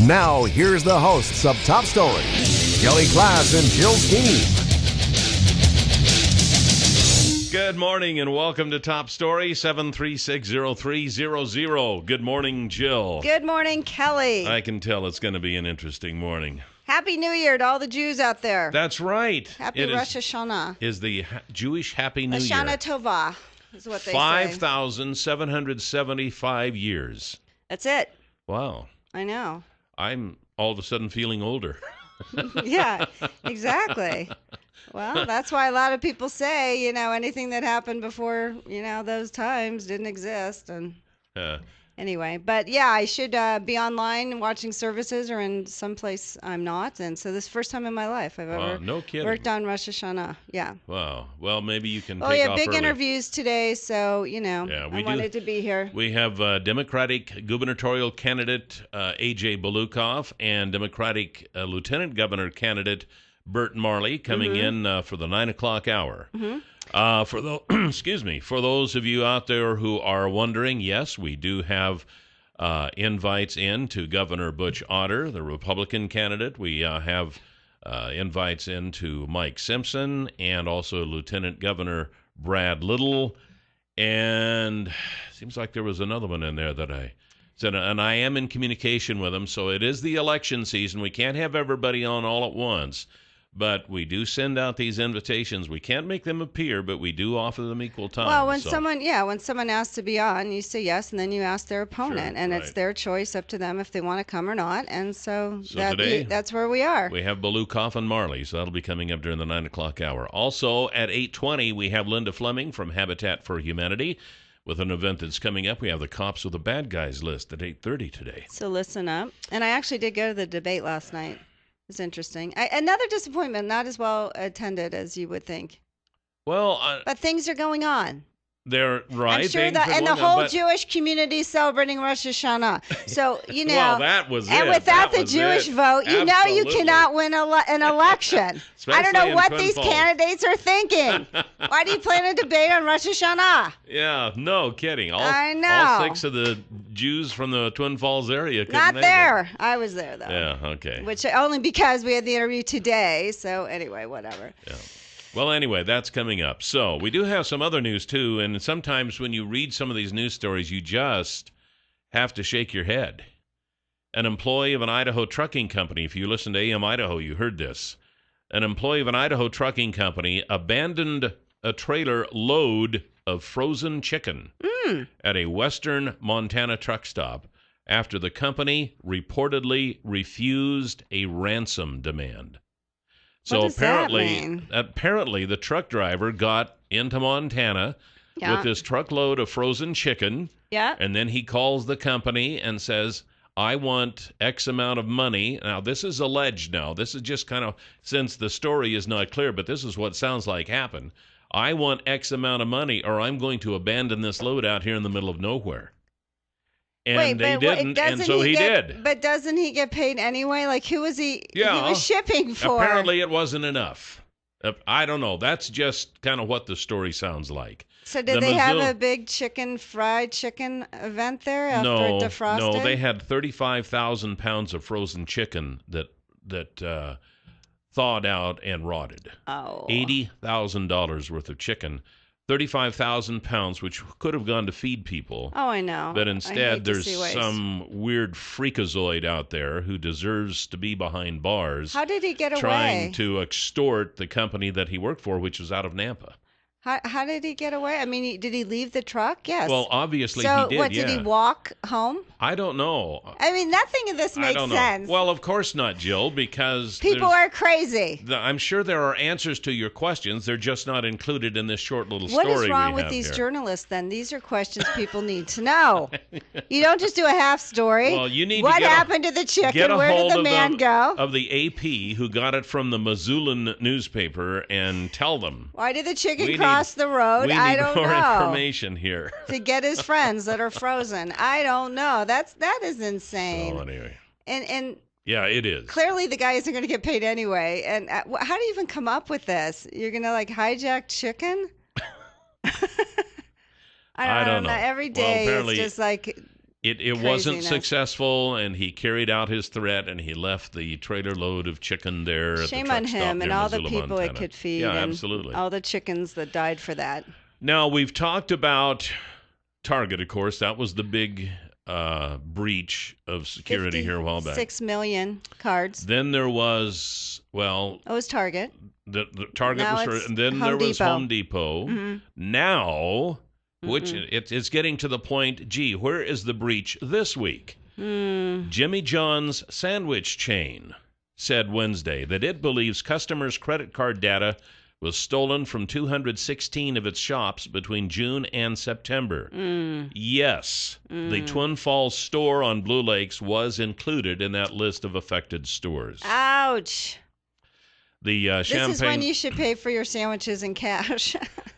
Now, here's the hosts of Top Story, Kelly Klass and Jill Skeen. Good morning and welcome to Top Story 7360300. Good morning, Jill. Good morning, Kelly. I can tell it's going to be an interesting morning. Happy New Year to all the Jews out there. That's right. Happy Rosh Hashanah. Is the Jewish Happy New Year. Lashana Tova is what they say. 5,775 years. That's it. Wow. I know. I'm all of a sudden feeling older. Yeah, exactly. Well, that's why a lot of people say, anything that happened before, those times didn't exist. And anyway, but yeah, I should be online watching services or in some place I'm not. And so this is the first time in my life I've ever worked on Rosh Hashanah. Yeah. Wow. Well, maybe you can take yeah, off big early. Interviews today, so, I wanted to be here. We have Democratic gubernatorial candidate A.J. Balukoff and Democratic Lieutenant Governor candidate Bert Marley coming in for the 9 o'clock hour. For those of you out there who are wondering, yes, we do have invites in to Governor Butch Otter, the Republican candidate. We have invites in to Mike Simpson and also Lieutenant Governor Brad Little. And seems like there was another one in there that I said, and I am in communication with them. So it is the election season. We can't have everybody on all at once. But we do send out these invitations. We can't make them appear, but we do offer them equal time. Well, when someone asks to be on, you say yes, and then you ask their opponent, Sure, and right. It's their choice, up to them if they want to come or not. And so today, that's where we are. We have Balukoff and Marley, so that'll be coming up during the 9 o'clock hour. Also, at 8:20, we have Linda Fleming from Habitat for Humanity with an event that's coming up. We have the Cops with the Bad Guys list at 8:30 today. So listen up. And I actually did go to the debate last night. It's interesting. Another disappointment, not as well attended as you would think. Well, but things are going on. They're right. I'm sure that, and the whole Jewish community is celebrating Rosh Hashanah. So well, that was and it. without the Jewish vote, you cannot win an election. I don't know what these candidates are thinking. Why do you plan a debate on Rosh Hashanah? Yeah, no kidding. I know. All 6 of the Jews from the Twin Falls area couldn't Not make there. it. I was there though. Yeah. Okay. Which only because we had the interview today. So anyway, whatever. Yeah. Well, anyway, that's coming up. So we do have some other news, too, and sometimes when you read some of these news stories, you just have to shake your head. An employee of an Idaho trucking company, if you listen to AM Idaho, you heard this. An employee of an Idaho trucking company abandoned a trailer load of frozen chicken at a western Montana truck stop after the company reportedly refused a ransom demand. So apparently the truck driver got into Montana with this truckload of frozen chicken. Yeah. And then he calls the company and says, I want X amount of money. Now, this is alleged now. This is just kind of, since the story is not clear, but this is what sounds like happened. I want X amount of money or I'm going to abandon this load out here in the middle of nowhere. And they didn't, and so he did. But doesn't he get paid anyway? Like, who was he? Yeah, he was shipping for. Apparently, it wasn't enough. I don't know. That's just kind of what the story sounds like. So did they have a big fried chicken event there after it defrosted? No, they had 35,000 pounds of frozen chicken that thawed out and rotted. Oh. $80,000 worth of chicken. 35,000 pounds, which could have gone to feed people. Oh, I know. But instead, there's some weird freakazoid out there who deserves to be behind bars. How did he get away? Trying to extort the company that he worked for, which was out of Nampa. How did he get away? I mean, did he leave the truck? Yes. Well, obviously he did, So, did he walk home? I don't know. I mean, nothing of this makes sense. Well, of course not, Jill, because people are crazy. I'm sure there are answers to your questions. They're just not included in this short little story we have here. What is wrong with these journalists, then? These are questions people need to know. You don't just do a half story. Well, you need what to happened to the chicken? Where did the man go? Of the AP who got it from the Missoula's newspaper and tell them. Why did the chicken cross the road? I don't know. We need more information here. To get his friends that are frozen. I don't know. That is insane. So anyway. And yeah, it is. Clearly the guy isn't going to get paid anyway. And how do you even come up with this? You're going to hijack chicken? I don't know. Every day it's just like It wasn't successful, and he carried out his threat, and he left the trailer load of chicken there at the truck Shame on stop him near and all the Missoula, people Montana. it could feed. Yeah, and absolutely. all the chickens that died for that. Now, we've talked about Target, of course. That was the big breach of security here a while back. 6 million cards. Then there was, well... It was Target. The Target now was... And then there was Home Depot. Mm-hmm. Now, which it's getting to the point, gee, where is the breach this week? Jimmy John's sandwich chain said Wednesday that it believes customers' credit card data was stolen from 216 of its shops between June and September. Yes, the Twin Falls store on Blue Lakes was included in that list of affected stores. Ouch. This is when you should pay for your sandwiches in cash.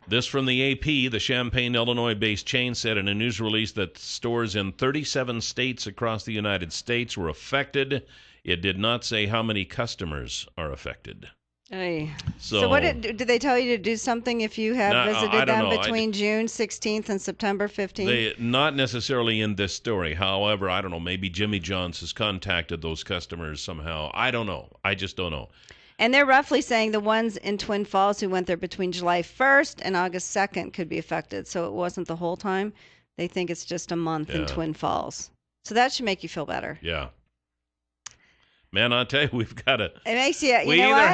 This from the AP, the Champaign, Illinois-based chain said in a news release that stores in 37 states across the United States were affected. It did not say how many customers are affected. Hey. So what did they tell you to do something if you have visited them between June 16th and September 15th? Not necessarily in this story. However, I don't know. Maybe Jimmy John's has contacted those customers somehow. I don't know. I just don't know. And they're roughly saying the ones in Twin Falls who went there between July 1st and August 2nd could be affected. So it wasn't the whole time. They think it's just a month in Twin Falls. So that should make you feel better. Yeah. Man, I tell you, we've got to. It makes you. We either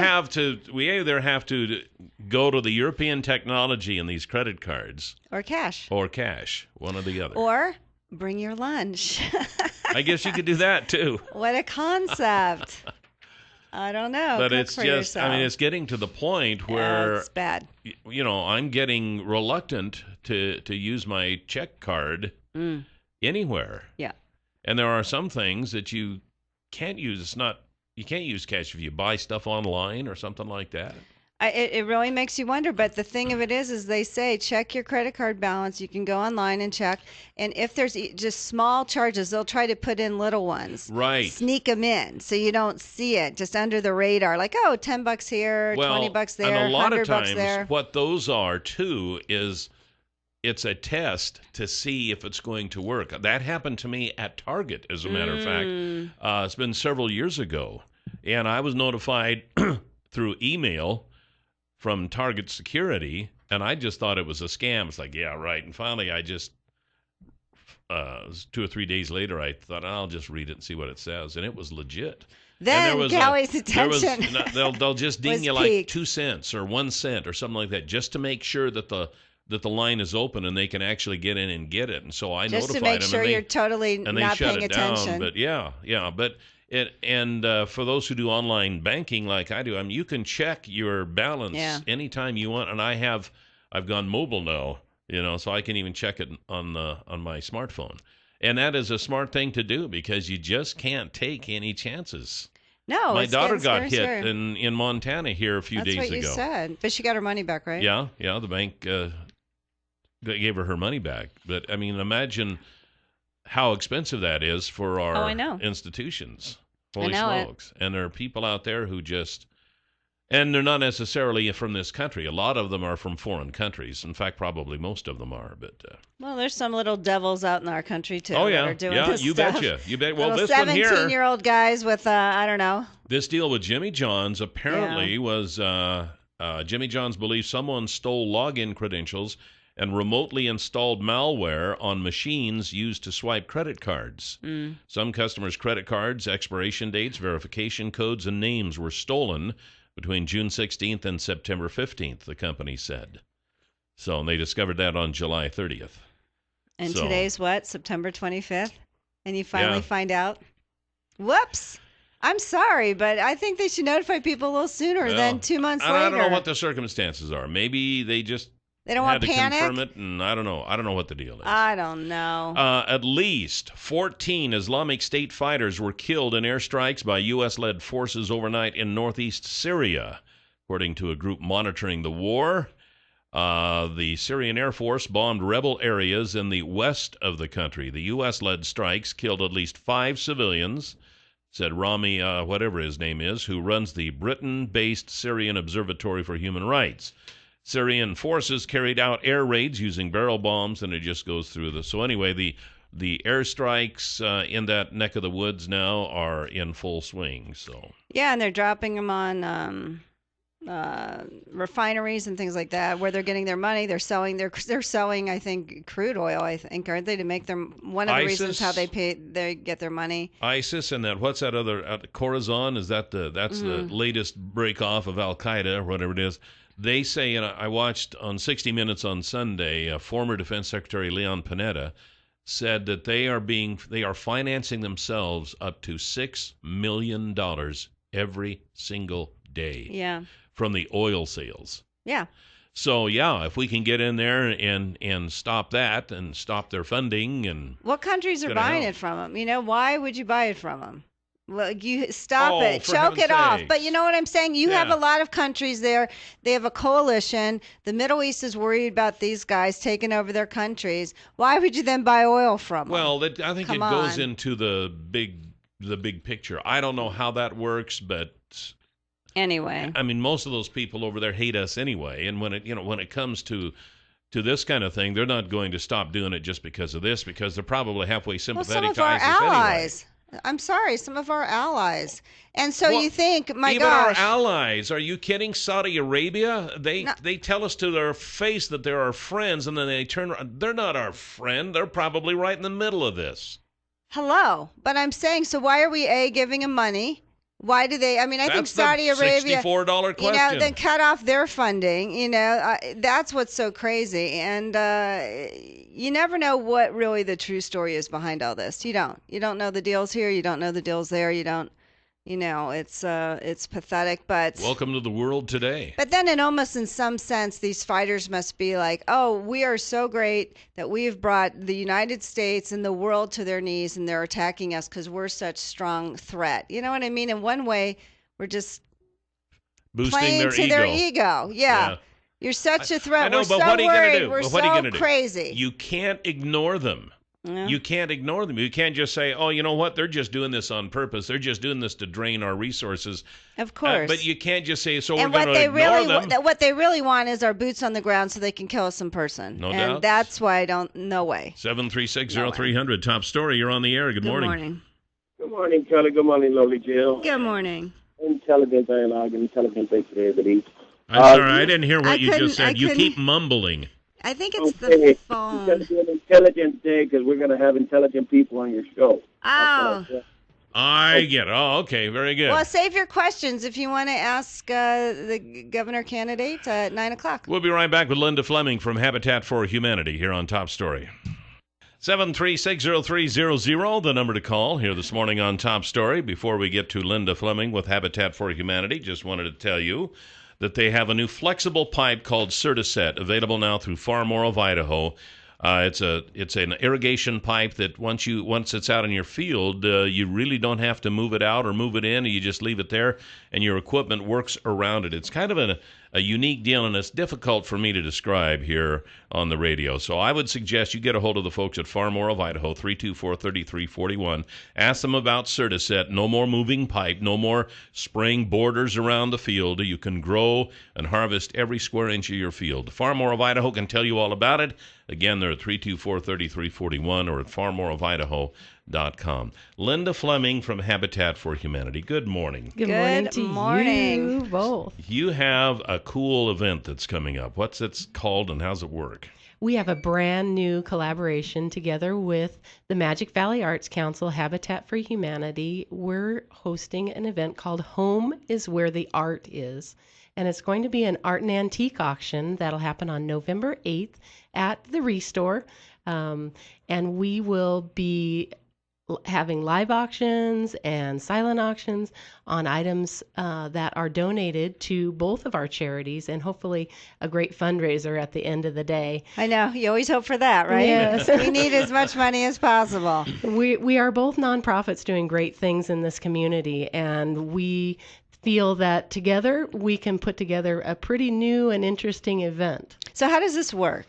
have to go to the European technology in these credit cards, or cash, one or the other, or bring your lunch. I guess you could do that too. What a concept! I don't know. But Cook it's for just, yourself. I mean, it's getting to the point where it's bad. You know, I'm getting reluctant to use my check card anywhere. Yeah. And there are some things that you can't use. You can't use cash if you buy stuff online or something like that. It really makes you wonder. But the thing of it is they say check your credit card balance. You can go online and check. And if there's just small charges, they'll try to put in little ones. Right. Sneak them in so you don't see it, just under the radar. Like, oh, $10 here, $20 there, and a lot of $100 times, there. what those are too is it's a test to see if it's going to work. That happened to me at Target, as a matter of fact. It's been several years ago, and I was notified through email from Target Security, and I just thought it was a scam. It's like, yeah, right. And finally, I just 2 or 3 days later, I thought, I'll just read it and see what it says, and it was legit. Then Kelly's attention they'll just ding you like 2 cents or 1 cent or something like that, just to make sure that the line is open and they can actually get in and get it. And so I notified them. Just to make sure you're totally and they not shut paying it attention. down. But yeah. But for those who do online banking like I do, I mean, you can check your balance anytime you want. And I've gone mobile now, so I can even check it on my smartphone. And that is a smart thing to do because you just can't take any chances. No, my daughter got hit in Montana here a few days ago. That's what you said. But she got her money back, right? Yeah. The bank gave her money back. But, I mean, imagine how expensive that is for our institutions. Holy smokes. And there are people out there who just... And they're not necessarily from this country. A lot of them are from foreign countries. In fact, probably most of them are. But well, there's some little devils out in our country, too. Oh, yeah. That are doing this you stuff. betcha. You bet. Well, little this one here... 17-year-old guys with, I don't know. This deal with Jimmy John's apparently was... Jimmy John's believes someone stole login credentials and remotely installed malware on machines used to swipe credit cards. Some customers' credit cards, expiration dates, verification codes, and names were stolen between June 16th and September 15th, the company said. So they discovered that on July 30th. And today's what? September 25th? And you finally find out? Whoops! I'm sorry, but I think they should notify people a little sooner than 2 months later. I don't know what the circumstances are. Maybe they just... They don't want panic? Confirm it, and I don't know. I don't know what the deal is. I don't know. At least 14 Islamic State fighters were killed in airstrikes by U.S.-led forces overnight in northeast Syria, according to a group monitoring the war. The Syrian Air Force bombed rebel areas in the west of the country. The U.S.-led strikes killed at least 5 civilians, said Rami, whatever his name is, who runs the Britain-based Syrian Observatory for Human Rights. Syrian forces carried out air raids using barrel bombs, and it just goes through the... So anyway, the airstrikes in that neck of the woods now are in full swing. So Yeah, and they're dropping them on refineries and things like that, where they're getting their money. They're selling I think, crude oil. I think, aren't they, to make them one of the reasons how they get their money. ISIS and that, what's that other Khorasan? Is that that's the latest break off of Al Qaeda or whatever it is? They say, and I watched on 60 Minutes on Sunday, former Defense Secretary Leon Panetta said that they are financing themselves up to $6 million every single day. Yeah. From the oil sales. Yeah. So, yeah, if we can get in there and stop that and stop their funding. And what countries are buying it from them? Why would you buy it from them? Well, you stop it, for choke it heaven's off. sakes. But you know what I'm saying? You have a lot of countries there. They have a coalition. The Middle East is worried about these guys taking over their countries. Why would you then buy oil from them? Well, I think it goes into the big picture. I don't know how that works, but anyway, I mean, most of those people over there hate us anyway. And when it comes to this kind of thing, they're not going to stop doing it just because of this, because they're probably halfway sympathetic to ISIS allies. Anyway. I'm sorry, some of our allies. And so you think, my even gosh. Our allies, are you kidding? Saudi Arabia, they tell us to their face that they're our friends, and then they turn around. They're not our friend. They're probably right in the middle of this. Hello. But I'm saying, so why are we, giving them money? Why do they? I mean, I think Saudi Arabia, $64 question. Then cut off their funding. That's what's so crazy. And you never know what really the true story is behind all this. You don't. You don't know the deals here. You don't know the deals there. You don't. It's pathetic. But welcome to the world today. But then, in some sense, these fighters must be like, oh, we are so great that we've brought the United States and the world to their knees, and they're attacking us because we're such strong threat. You know what I mean? In one way, we're just boosting playing their ego. Yeah. You're such a threat. I know, we're but so what are you worried. going to do? We're What are you so going to crazy. You can't ignore them. Yeah. You can't ignore them. You can't just say, oh, you know what? They're just doing this on purpose. They're just doing this to drain our resources. Of course. But you can't just say, so and we're going to ignore them. What they really want is our boots on the ground so they can kill us in person. No doubt. And that's why no way. 736-0300, top story. You're on the air. Good morning. Good morning, Kelly. Good morning, lovely Jill. Good morning. Intelligent dialogue and intelligent day today, everybody. I'm sorry, I didn't hear what you just said. You keep mumbling. I think it's the phone. It's going to be an intelligent day because we're going to have intelligent people on your show. Oh. I get it. Oh, okay. Very good. Well, save your questions if you want to ask the governor candidate at 9 o'clock. We'll be right back with Linda Fleming from Habitat for Humanity here on Top Story. 7360300, the number to call here this morning on Top Story. Before we get to Linda Fleming with Habitat for Humanity, just wanted to tell you that they have a new flexible pipe called Certiset, available now through Far More of Idaho. It's an irrigation pipe that once it's out in your field, you really don't have to move it out or move it in. You just leave it there, and your equipment works around it. It's kind of a unique deal, and it's difficult for me to describe here on the radio. So I would suggest you get a hold of the folks at Far More of Idaho, 324-3341. Ask them about Certiset. No more moving pipe. No more spraying borders around the field. You can grow and harvest every square inch of your field. Far More of Idaho can tell you all about it. Again, they're at 324-3341 or at farmoreofidaho.com. Linda Fleming from Habitat for Humanity. Good morning. Good morning to you both. You have a cool event that's coming up. What's it called and how's it work? We have a brand new collaboration together with the Magic Valley Arts Council, Habitat for Humanity. We're hosting an event called Home is Where the Art Is. And it's going to be an art and antique auction that'll happen on November 8th at the Restore. And we will be having live auctions and silent auctions on items that are donated to both of our charities, and hopefully a great fundraiser at the end of the day. I know. You always hope for that, right? Yes. We need as much money as possible. We are both nonprofits doing great things in this community, and we feel that together we can put together a pretty new and interesting event. So how does this work?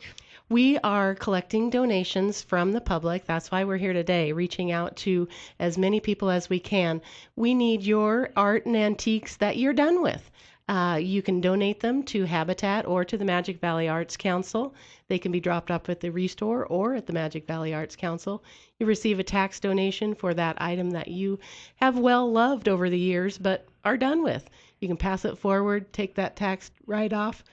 We are collecting donations from the public. That's why we're here today, reaching out to as many people as we can. We need your art and antiques that you're done with. You can donate them to Habitat or to the Magic Valley Arts Council. They can be dropped off at the Restore or at the Magic Valley Arts Council. You receive a tax donation for that item that you have well loved over the years but are done with. You can pass it forward, take that tax write-off,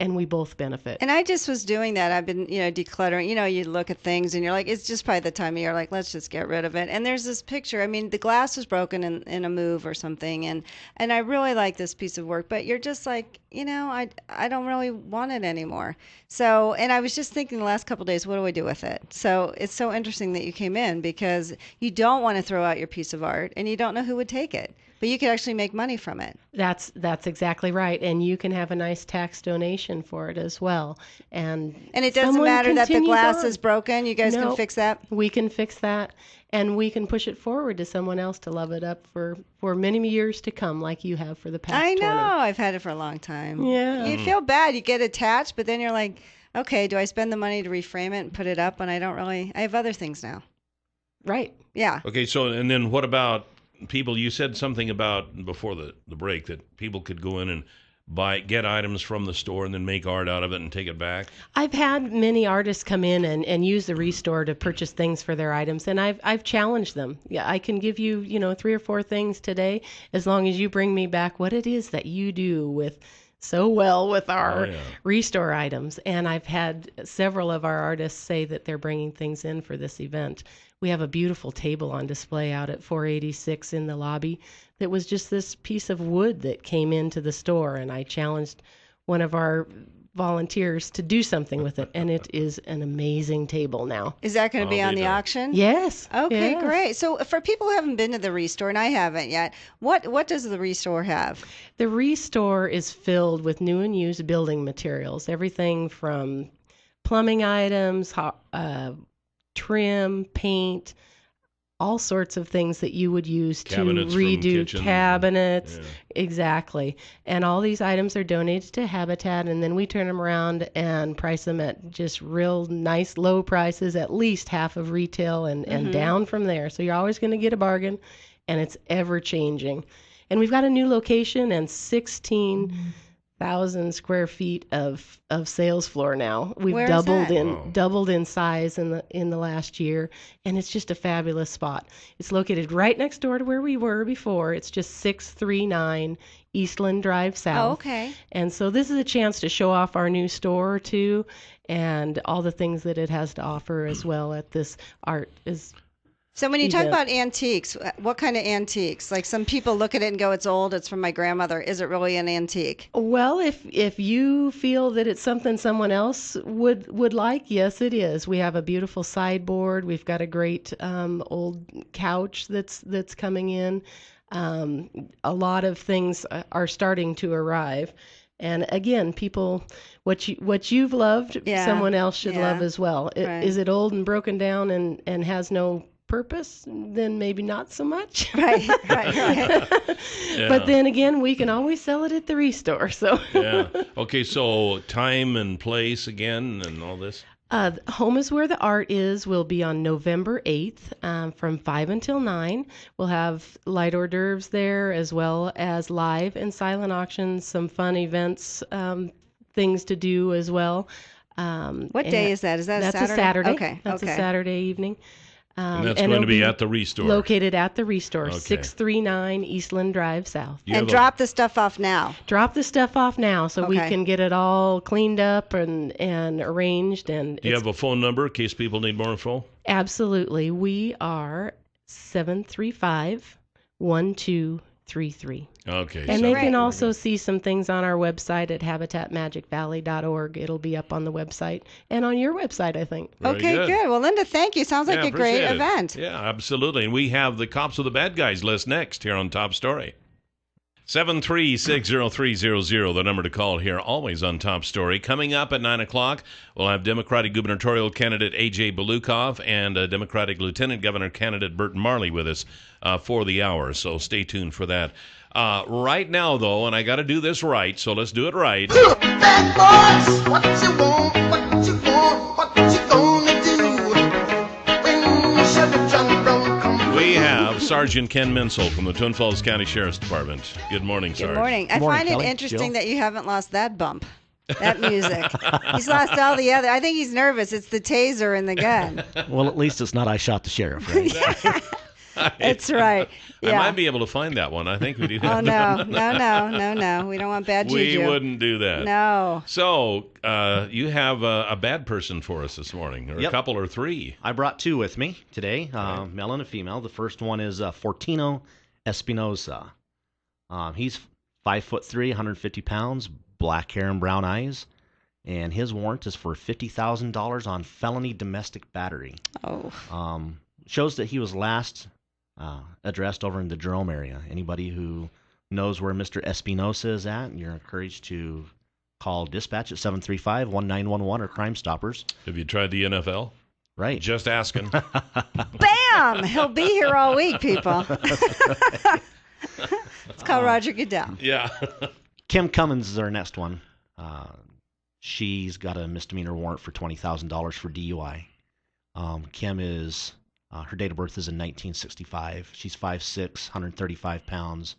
and we both benefit. And I just was doing that. I've been, decluttering. You look at things and you're like, it's just probably the time of year, like, let's just get rid of it. And there's this picture. I mean, the glass was broken in a move or something. And I really like this piece of work, but you're just like, I don't really want it anymore. So, and I was just thinking the last couple of days, what do I do with it? So it's so interesting that you came in because you don't want to throw out your piece of art and you don't know who would take it. But you could actually make money from it. That's exactly right, and you can have a nice tax donation for it as well. And it doesn't matter that the glass is broken. You guys can fix that. We can fix that, and we can push it forward to someone else to love it up for many years to come, like you have for the past. I know. 20. I've had it for a long time. Yeah. You feel bad. You get attached, but then you're like, okay, do I spend the money to reframe it and put it up? And I have other things now. Right. Yeah. Okay. So, and then what about people? You said something about before the break that people could go in and get items from the store and then make art out of it and take it back. I've had many artists come in and use the Restore to purchase things for their items, and I've challenged them. Yeah, I can give you 3 or 4 things today as long as you bring me back what it is that you do with so well with our Restore items. And I've had several of our artists say that they're bringing things in for this event. We have a beautiful table on display out at 486 in the lobby that was just this piece of wood that came into the store, and I challenged one of our volunteers to do something with it, and it is an amazing table now. Is that going to be on the auction? Yes. Okay, yes. Great. So for people who haven't been to the Restore, and I haven't yet, what does the Restore have? The Restore is filled with new and used building materials, everything from plumbing items, trim, paint, all sorts of things that you would use cabinets to redo cabinets. Yeah. Exactly. And all these items are donated to Habitat, and then we turn them around and price them at just real nice low prices, at least half of retail and down from there. So you're always going to get a bargain, and it's ever changing. And we've got a new location and 16,000 square feet of sales floor now. We've doubled in size in the last year, and it's just a fabulous spot. It's located right next door to where we were before. It's just 639 Eastland Drive South. Oh, okay. And so this is a chance to show off our new store too, and all the things that it has to offer as well at this art is. So when you talk about antiques, what kind of antiques? Like some people look at it and go, it's old, it's from my grandmother. Is it really an antique? Well, if you feel that it's something someone else would like, yes, it is. We have a beautiful sideboard. We've got a great old couch that's coming in. A lot of things are starting to arrive. And again, people, what you've loved, someone else should love as well. Right. Is it old and broken down and has no purpose? Then maybe not so much. Right. Yeah. But then again, we can always sell it at the Restore. So yeah. Okay, so time and place again and all this? Home is Where the Art Is will be on November 8th from 5 until 9. We'll have light hors d'oeuvres there, as well as live and silent auctions, some fun events, things to do as well. What day is that? Is that that's a Saturday? A Saturday. Okay. That's a Saturday evening. And that's going to be at the Restore. Located at the Restore, 639 Eastland Drive South. And drop the stuff off now. Drop the stuff off now so we can get it all cleaned up and arranged. And do you have a phone number in case people need more info? Absolutely. We are 735-1233. Okay. And they can also see some things on our website at habitatmagicvalley.org. It'll be up on the website and on your website, I think. Very good. Well, Linda, thank you. Sounds like a great event. Yeah, absolutely. And we have the Cops with the Bad Guys list next here on Top Story. 7360300, the number to call here, always on Top Story. Coming up at 9 o'clock, we'll have Democratic gubernatorial candidate A.J. Balukoff and Democratic lieutenant governor candidate Bert Marley with us for the hour. So stay tuned for that. Right now, though, and I got to do this right, so let's do it right. Bad boys, what you want, what you gonna do when Chevy John Brown comes? We have Sergeant Ken Minsel from the Twin Falls County Sheriff's Department. Good morning, Good Sergeant. morning. I morning, find Kelly, it interesting Jill. that you haven't lost that bump, that music. He's lost all the other. I think he's nervous. It's the taser and the gun. Well, at least it's not I shot the sheriff, right? That's right. I Yeah. might be able to find that one. I think we do. Oh, no. We don't want bad We juju. wouldn't do that. No. So, you have a bad person for us this morning, or a Yep. couple or three. I brought two with me today, male and a female. The first one is Fortino Espinosa. He's 5'3", 150 pounds, black hair and brown eyes, and his warrant is for $50,000 on felony domestic battery. Oh. Shows that he was last addressed over in the Jerome area. Anybody who knows where Mr. Espinosa is at, you're encouraged to call dispatch at 735-1911 or Crime Stoppers. Have you tried the NFL? Right. Just asking. Bam! He'll be here all week, people. Let's call Roger Goodell. Yeah. Kim Cummins is our next one. She's got a misdemeanor warrant for $20,000 for DUI. Kim is, her date of birth is in 1965. She's 5'6", 135 pounds,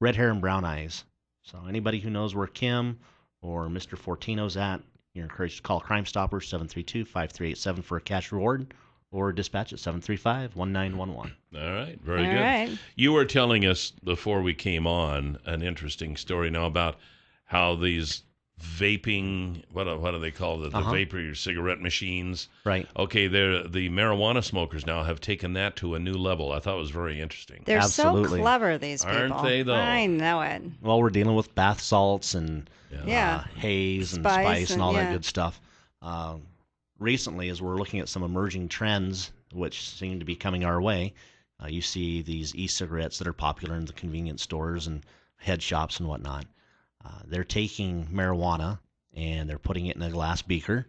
red hair and brown eyes. So anybody who knows where Kim or Mr. Fortino's at, you're encouraged to call Crime Stoppers 732-5387 for a cash reward, or dispatch at 735-1911. All right. Very All good. right. You were telling us before we came on an interesting story now about how these vaping, what do they call it? The vapor cigarette machines. Right. Okay, the marijuana smokers now have taken that to a new level. I thought it was very interesting. They're Absolutely. so clever, these people. Aren't they, though? I know it. Well, we're dealing with bath salts and Yeah. haze and Spice spice and and- all yeah. that good stuff. Recently, as we're looking at some emerging trends which seem to be coming our way, you see these e-cigarettes that are popular in the convenience stores and head shops and whatnot. They're taking marijuana and they're putting it in a glass beaker,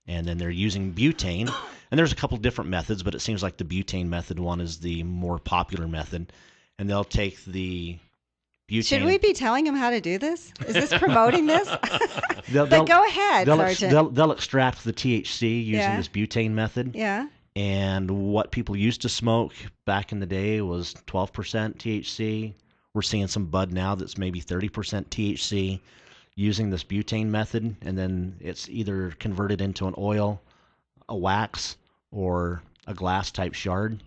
and then they're using butane. And there's a couple different methods, but it seems like the butane method one is the more popular method. And they'll take the butane. Should we be telling him how to do this? Is this promoting this? They'll- But go ahead, Sergeant. They'll extract the THC using Yeah. this butane method. Yeah. And what people used to smoke back in the day was 12% THC. We're seeing some bud now that's maybe 30% THC using this butane method, and then it's either converted into an oil, a wax, or a glass type shard.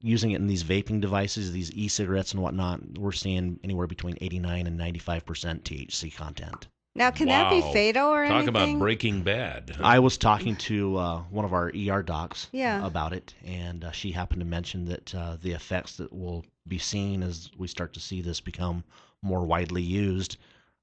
Using it in these vaping devices, these e-cigarettes and whatnot, we're seeing anywhere between 89 and 95% THC content. Now, can that be Wow. fatal or Talk anything? about Breaking Bad. I was talking to one of our ER docs Yeah. about it, and she happened to mention that the effects that will be seen as we start to see this become more widely used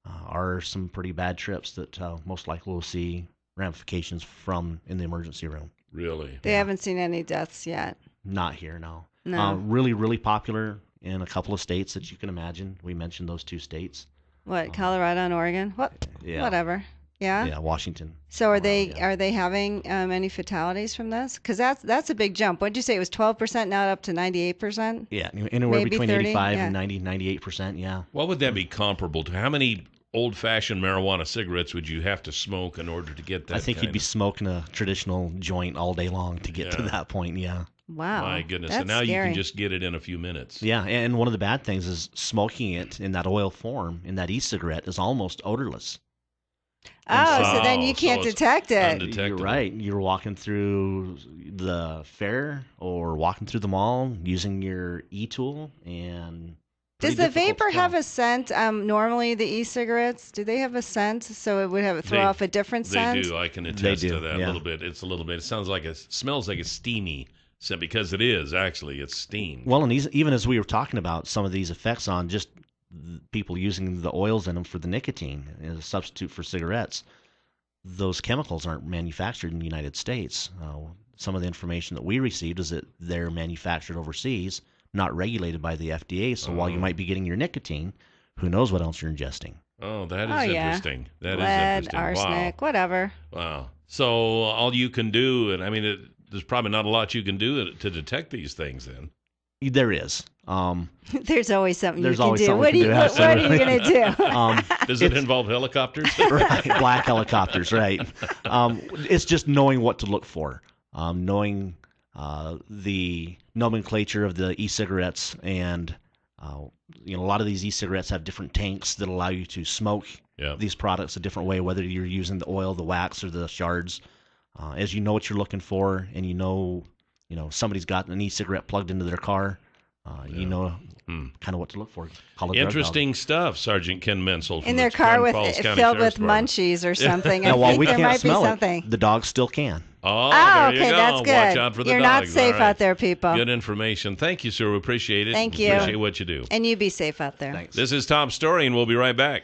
are some pretty bad trips that most likely we'll see ramifications from in the emergency room. Really? They haven't seen any deaths yet. Not here, no. No. Really, really popular in a couple of states that you can imagine. We mentioned those two states. What, Colorado and Oregon? What? Yeah. Whatever. Yeah. Yeah, Washington. So are they yeah. are they having any fatalities from this? Because that's a big jump. What did you say? It was 12%, now up to 98%. Yeah, anywhere Maybe between 30, 85 yeah. and 98%, yeah. What would that be comparable to? How many old-fashioned marijuana cigarettes would you have to smoke in order to get that? I think you'd be kind smoking a traditional joint all day long to get to Yeah. that point, yeah. Wow. My goodness. That's And now you scary. can just get it in a few minutes. Yeah, and one of the bad things is smoking it in that oil form, in that e-cigarette, is almost odorless. Oh, so then you so can't it's detect it. undetectable. You're right. You're walking through the fair or walking through the mall using your e-tool, and Does pretty the difficult to vapor have tell. a scent? Normally the e-cigarettes, do they have a scent? So it would throw They- off a different They scent? do. I can attest do, to that yeah. a little bit. It's a little bit. It sounds like it smells like a steamy scent because it is actually. It's steam. Well, and even as we were talking about some of these effects on just people using the oils in them for the nicotine as a substitute for cigarettes, those chemicals aren't manufactured in the United States. Some of the information that we received is that they're manufactured overseas, not regulated by the FDA. So while you might be getting your nicotine, who knows what else you're ingesting? Oh, that is Oh, yeah. interesting. That is Lead, interesting. arsenic, whatever. Wow. So all you can do, and I mean, there's probably not a lot you can do to detect these things then. There is. There's always something There's you can always do. something What, we do you, can do, what are you going absolutely. to do? Does it involve helicopters? Right, black helicopters, right. It's just knowing what to look for, knowing the nomenclature of the e-cigarettes, and a lot of these e-cigarettes have different tanks that allow you to smoke these products a different way, whether you're using the oil, the wax, or the shards. As you know what you're looking for, and you know somebody's got an e-cigarette plugged into their car, you know kind of what to look for. Interesting stuff, Sergeant Ken Menzel. In their car filled with munchies or something. Now, while we there can't might be smell something. it, the dogs still can. Oh, okay, there you go. that's good. Watch out for the You're dogs. not safe All right. out there, people. Good information. Thank you, sir. We appreciate it. Thank you. Appreciate what you do. And you be safe out there. Thanks. This is Top Story, and we'll be right back.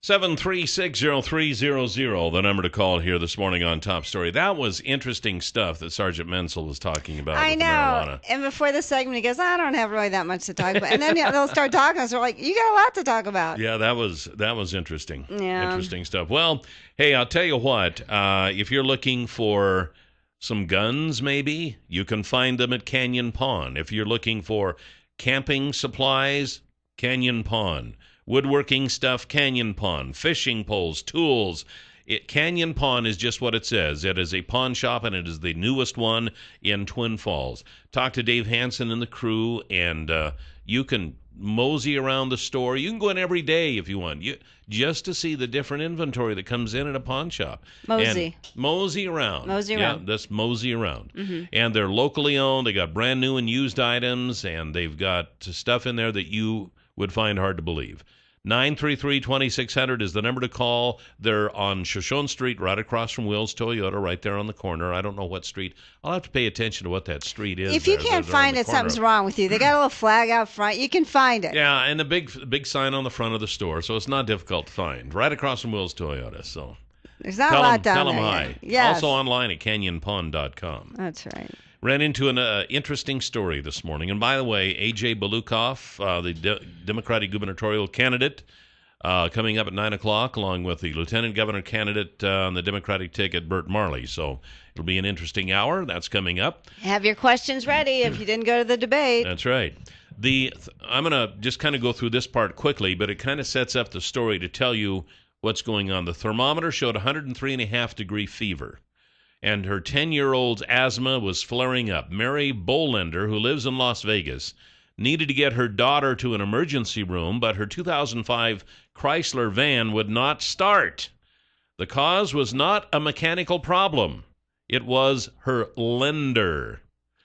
7360300, the number to call here this morning on Top Story. That was interesting stuff that Sergeant Menzel was talking about. I with know. marijuana. And before the segment, he goes, I don't have really that much to talk about. And then they'll start talking. So we're like, you got a lot to talk about. Yeah, that was interesting. Yeah. Interesting stuff. Well, hey, I'll tell you what. If you're looking for some guns, maybe, you can find them at Canyon Pawn. If you're looking for camping supplies, Canyon Pawn. Woodworking stuff, Canyon Pawn. Fishing poles, tools. Canyon Pawn is just what it says. It is a pawn shop, and it is the newest one in Twin Falls. Talk to Dave Hansen and the crew, and you can mosey around the store. You can go in every day if you want, just to see the different inventory that comes in at a pawn shop. Mosey. And mosey around. Mosey around. Yeah, that's mosey around. Mm-hmm. And they're locally owned. They got brand new and used items, and they've got stuff in there that you would find hard to believe. 933-2600 is the number to call. They're on Shoshone Street, right across from Will's Toyota, right there on the corner. I don't know what street. I'll have to pay attention to what that street is. If you can't find it, something's wrong with you. They got a little flag out front. You can find it. Yeah, and a big sign on the front of the store, so it's not difficult to find. Right across from Will's Toyota. So there's not a lot down there. Tell them hi. Yes. Also online at canyonpawn.com. That's right. Ran into an interesting story this morning. And by the way, A.J. Balukoff, the Democratic gubernatorial candidate, coming up at 9 o'clock, along with the lieutenant governor candidate on the Democratic ticket, Bert Marley. So it'll be an interesting hour. That's coming up. Have your questions ready if you didn't go to the debate. That's right. I'm going to just kind of go through this part quickly, but it kind of sets up the story to tell you what's going on. The thermometer showed 103.5-degree fever, and her 10-year-old's asthma was flaring up. Mary Bolender, who lives in Las Vegas, needed to get her daughter to an emergency room, but her 2005 Chrysler van would not start. The cause was not a mechanical problem. It was her lender.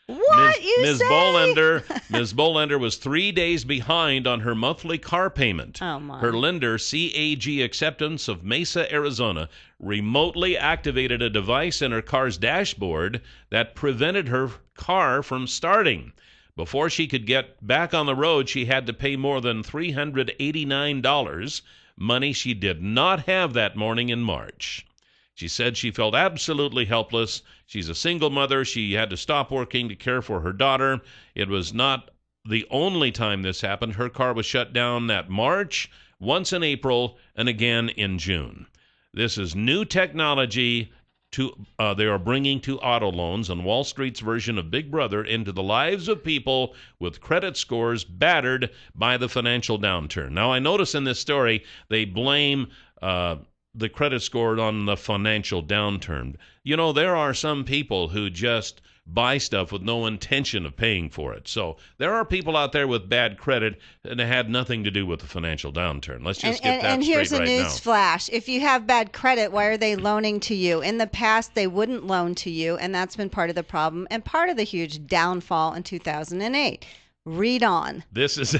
What Ms. Bolender was 3 days behind on her monthly car payment. Oh, my. Her lender, CAG Acceptance of Mesa, Arizona, remotely activated a device in her car's dashboard that prevented her car from starting. Before she could get back on the road, she had to pay more than $389, money she did not have that morning in March. She said she felt absolutely helpless. She's a single mother. She had to stop working to care for her daughter. It was not the only time this happened. Her car was shut down that March, once in April, and again in June. This is new technology they are bringing to auto loans and Wall Street's version of Big Brother into the lives of people with credit scores battered by the financial downturn. Now, I notice in this story they blame the credit score on the financial downturn. You know, there are some people who just buy stuff with no intention of paying for it. So there are people out there with bad credit, and it had nothing to do with the financial downturn. Let's just get that straight right now. And here's a news flash. If you have bad credit, why are they loaning to you? In the past, they wouldn't loan to you, and that's been part of the problem and part of the huge downfall in 2008. Read on. This is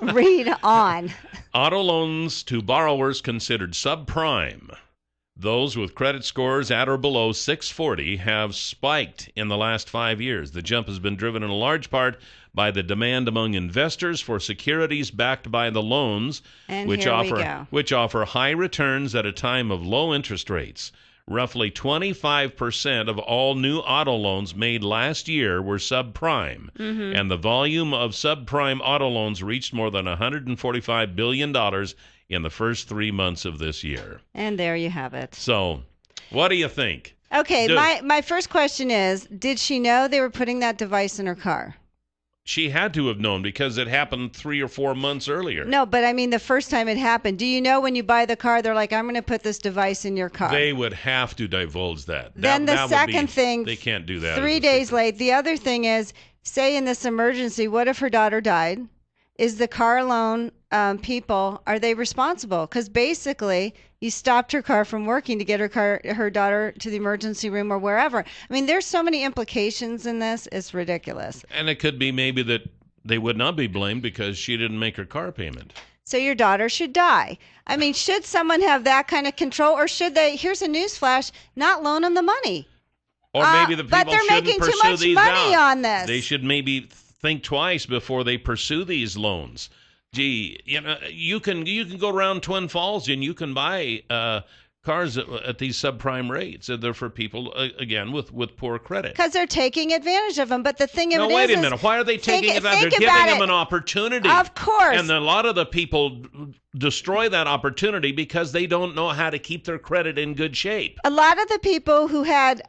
Read on. Auto loans to borrowers considered subprime. Those with credit scores at or below 640 have spiked in the last 5 years. The jump has been driven in a large part by the demand among investors for securities backed by the loans, which offer high returns at a time of low interest rates. Roughly 25% of all new auto loans made last year were subprime, and the volume of subprime auto loans reached more than $145 billion in the first 3 months of this year. And there you have it. So, what do you think? Okay, my first question is, did she know they were putting that device in her car? She had to have known because it happened 3 or 4 months earlier. No, but I mean the first time it happened. Do you know when you buy the car, they're like, I'm going to put this device in your car? They would have to divulge that. Then the second thing, they can't do that. 3 days late. The other thing is, say in this emergency, what if her daughter died? Is the car loan people, are they responsible? Because basically, you stopped her car from working to get her daughter to the emergency room or wherever. I mean, there's so many implications in this. It's ridiculous. And it could be maybe that they would not be blamed because she didn't make her car payment. So your daughter should die. I mean, should someone have that kind of control, or should they, here's a news flash, not loan them the money? Or maybe the people but they're shouldn't making pursue too much these money out. on this. They should maybe think twice before they pursue these loans. Gee, you can go around Twin Falls and you can buy cars at these subprime rates. They're for people again with poor credit. Because they're taking advantage of them. But the thing of it is, wait a minute. Why are they taking advantage? They're giving them an opportunity. Of course. And a lot of the people destroy that opportunity because they don't know how to keep their credit in good shape. A lot of the people who had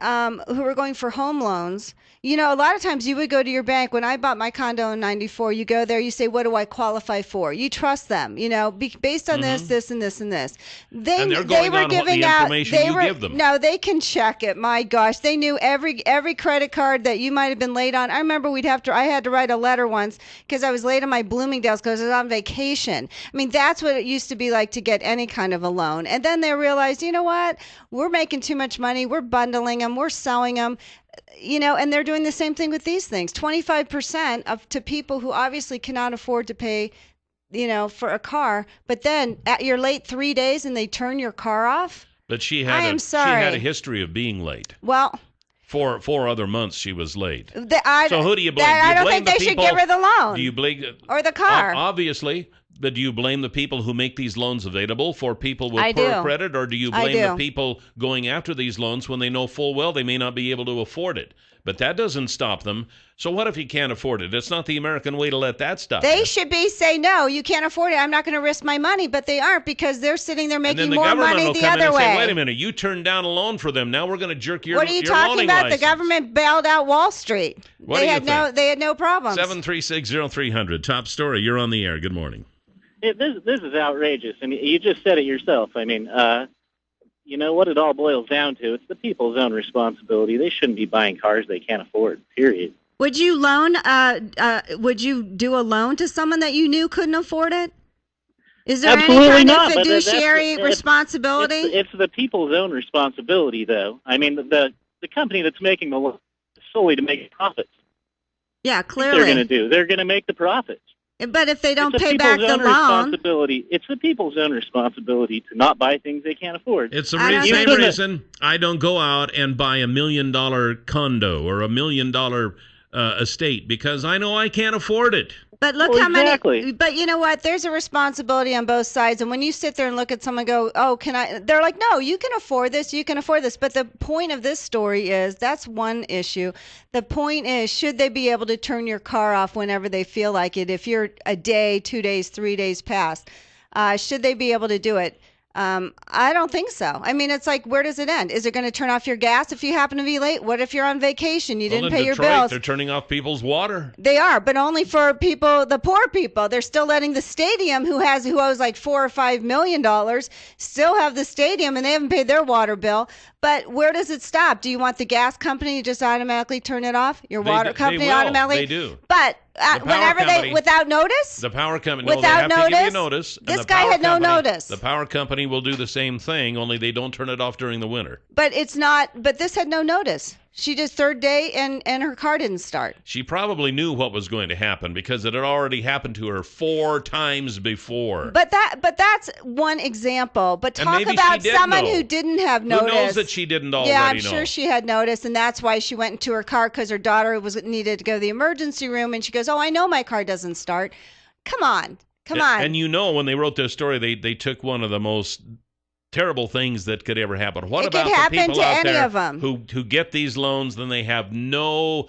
who were going for home loans, a lot of times you would go to your bank. When I bought my condo in '94, you go there, you say, what do I qualify for? You trust them, based on this, and this, and this. And they're going on the information you give them. No, they can check it. My gosh, they knew every credit card that you might have been late on. I remember I had to write a letter once because I was late on my Bloomingdale's because I was on vacation. I mean, that's what it used to be like to get any kind of a loan. And then they realized, you know what? We're making too much money. We're bundling them. We're selling them. And they're doing the same thing with these things. 25% to people who obviously cannot afford to pay, for a car. But then you're late 3 days and they turn your car off. But she had a history of being late. Well, for 4 other months she was late. So who do you blame? I don't think they should give her the loan. Do you blame or the car? Obviously. But do you blame the people who make these loans available for people with poor credit, or do you blame the people going after these loans when they know full well they may not be able to afford it? But that doesn't stop them. So what if you can't afford it? It's not the American way to let that stop you. They should say, no, you can't afford it. I'm not going to risk my money. But they aren't, because they're sitting there making more money the other way. Say, wait a minute, you turned down a loan for them. Now we're going to jerk your What are you talking about? License. The government bailed out Wall Street. They had no problems. 7360300. Top story. You're on the air. Good morning. This is outrageous. I mean, you just said it yourself. I mean, what it all boils down to, it's the people's own responsibility. They shouldn't be buying cars they can't afford, period. Would you would you do a loan to someone that you knew couldn't afford it? Is there Absolutely any kind not, of fiduciary responsibility? It's the people's own responsibility, though. I mean, the company that's making the loan is solely to make profits. Yeah, clearly. They're going to make the profits. But if they don't pay back the loan, it's the people's own responsibility to not buy things they can't afford. It's the same reason I don't go out and buy $1 million condo or $1 million estate, because I know I can't afford it. But look how many. But you know what? There's a responsibility on both sides. And when you sit there and look at someone and go, oh, can I? They're like, no, you can afford this. You can afford this. But the point of this story is that's one issue. The point is, should they be able to turn your car off whenever they feel like it? If you're a day, 2 days, 3 days past, should they be able to do it? I don't think so. I mean, it's like, where does it end? Is it going to turn off your gas if you happen to be late? What if you're on vacation? You didn't pay your bills. They're turning off people's water. They are, but only for people, the poor people. They're still letting the stadium, who owes like $4 or $5 million, still have the stadium, and they haven't paid their water bill. But where does it stop? Do you want the gas company to just automatically turn it off? Your water company automatically? They do. But without notice? The power company, without they have notice? to give you notice. This guy had no notice. The power company will do the same thing, only they don't turn it off during the winter. But this had no notice. She just third day and her car didn't start. She probably knew what was going to happen because it had already happened to her 4 times before. But that's one example. But talk about someone who didn't have notice. Who knows that she didn't already know? Yeah, I'm sure she had notice, and that's why she went into her car, because her daughter needed to go to the emergency room, and she goes, oh, I know my car doesn't start. Come on. And when they wrote this story, they took one of the most terrible things that could ever happen. What about the people out there who get these loans, then they have no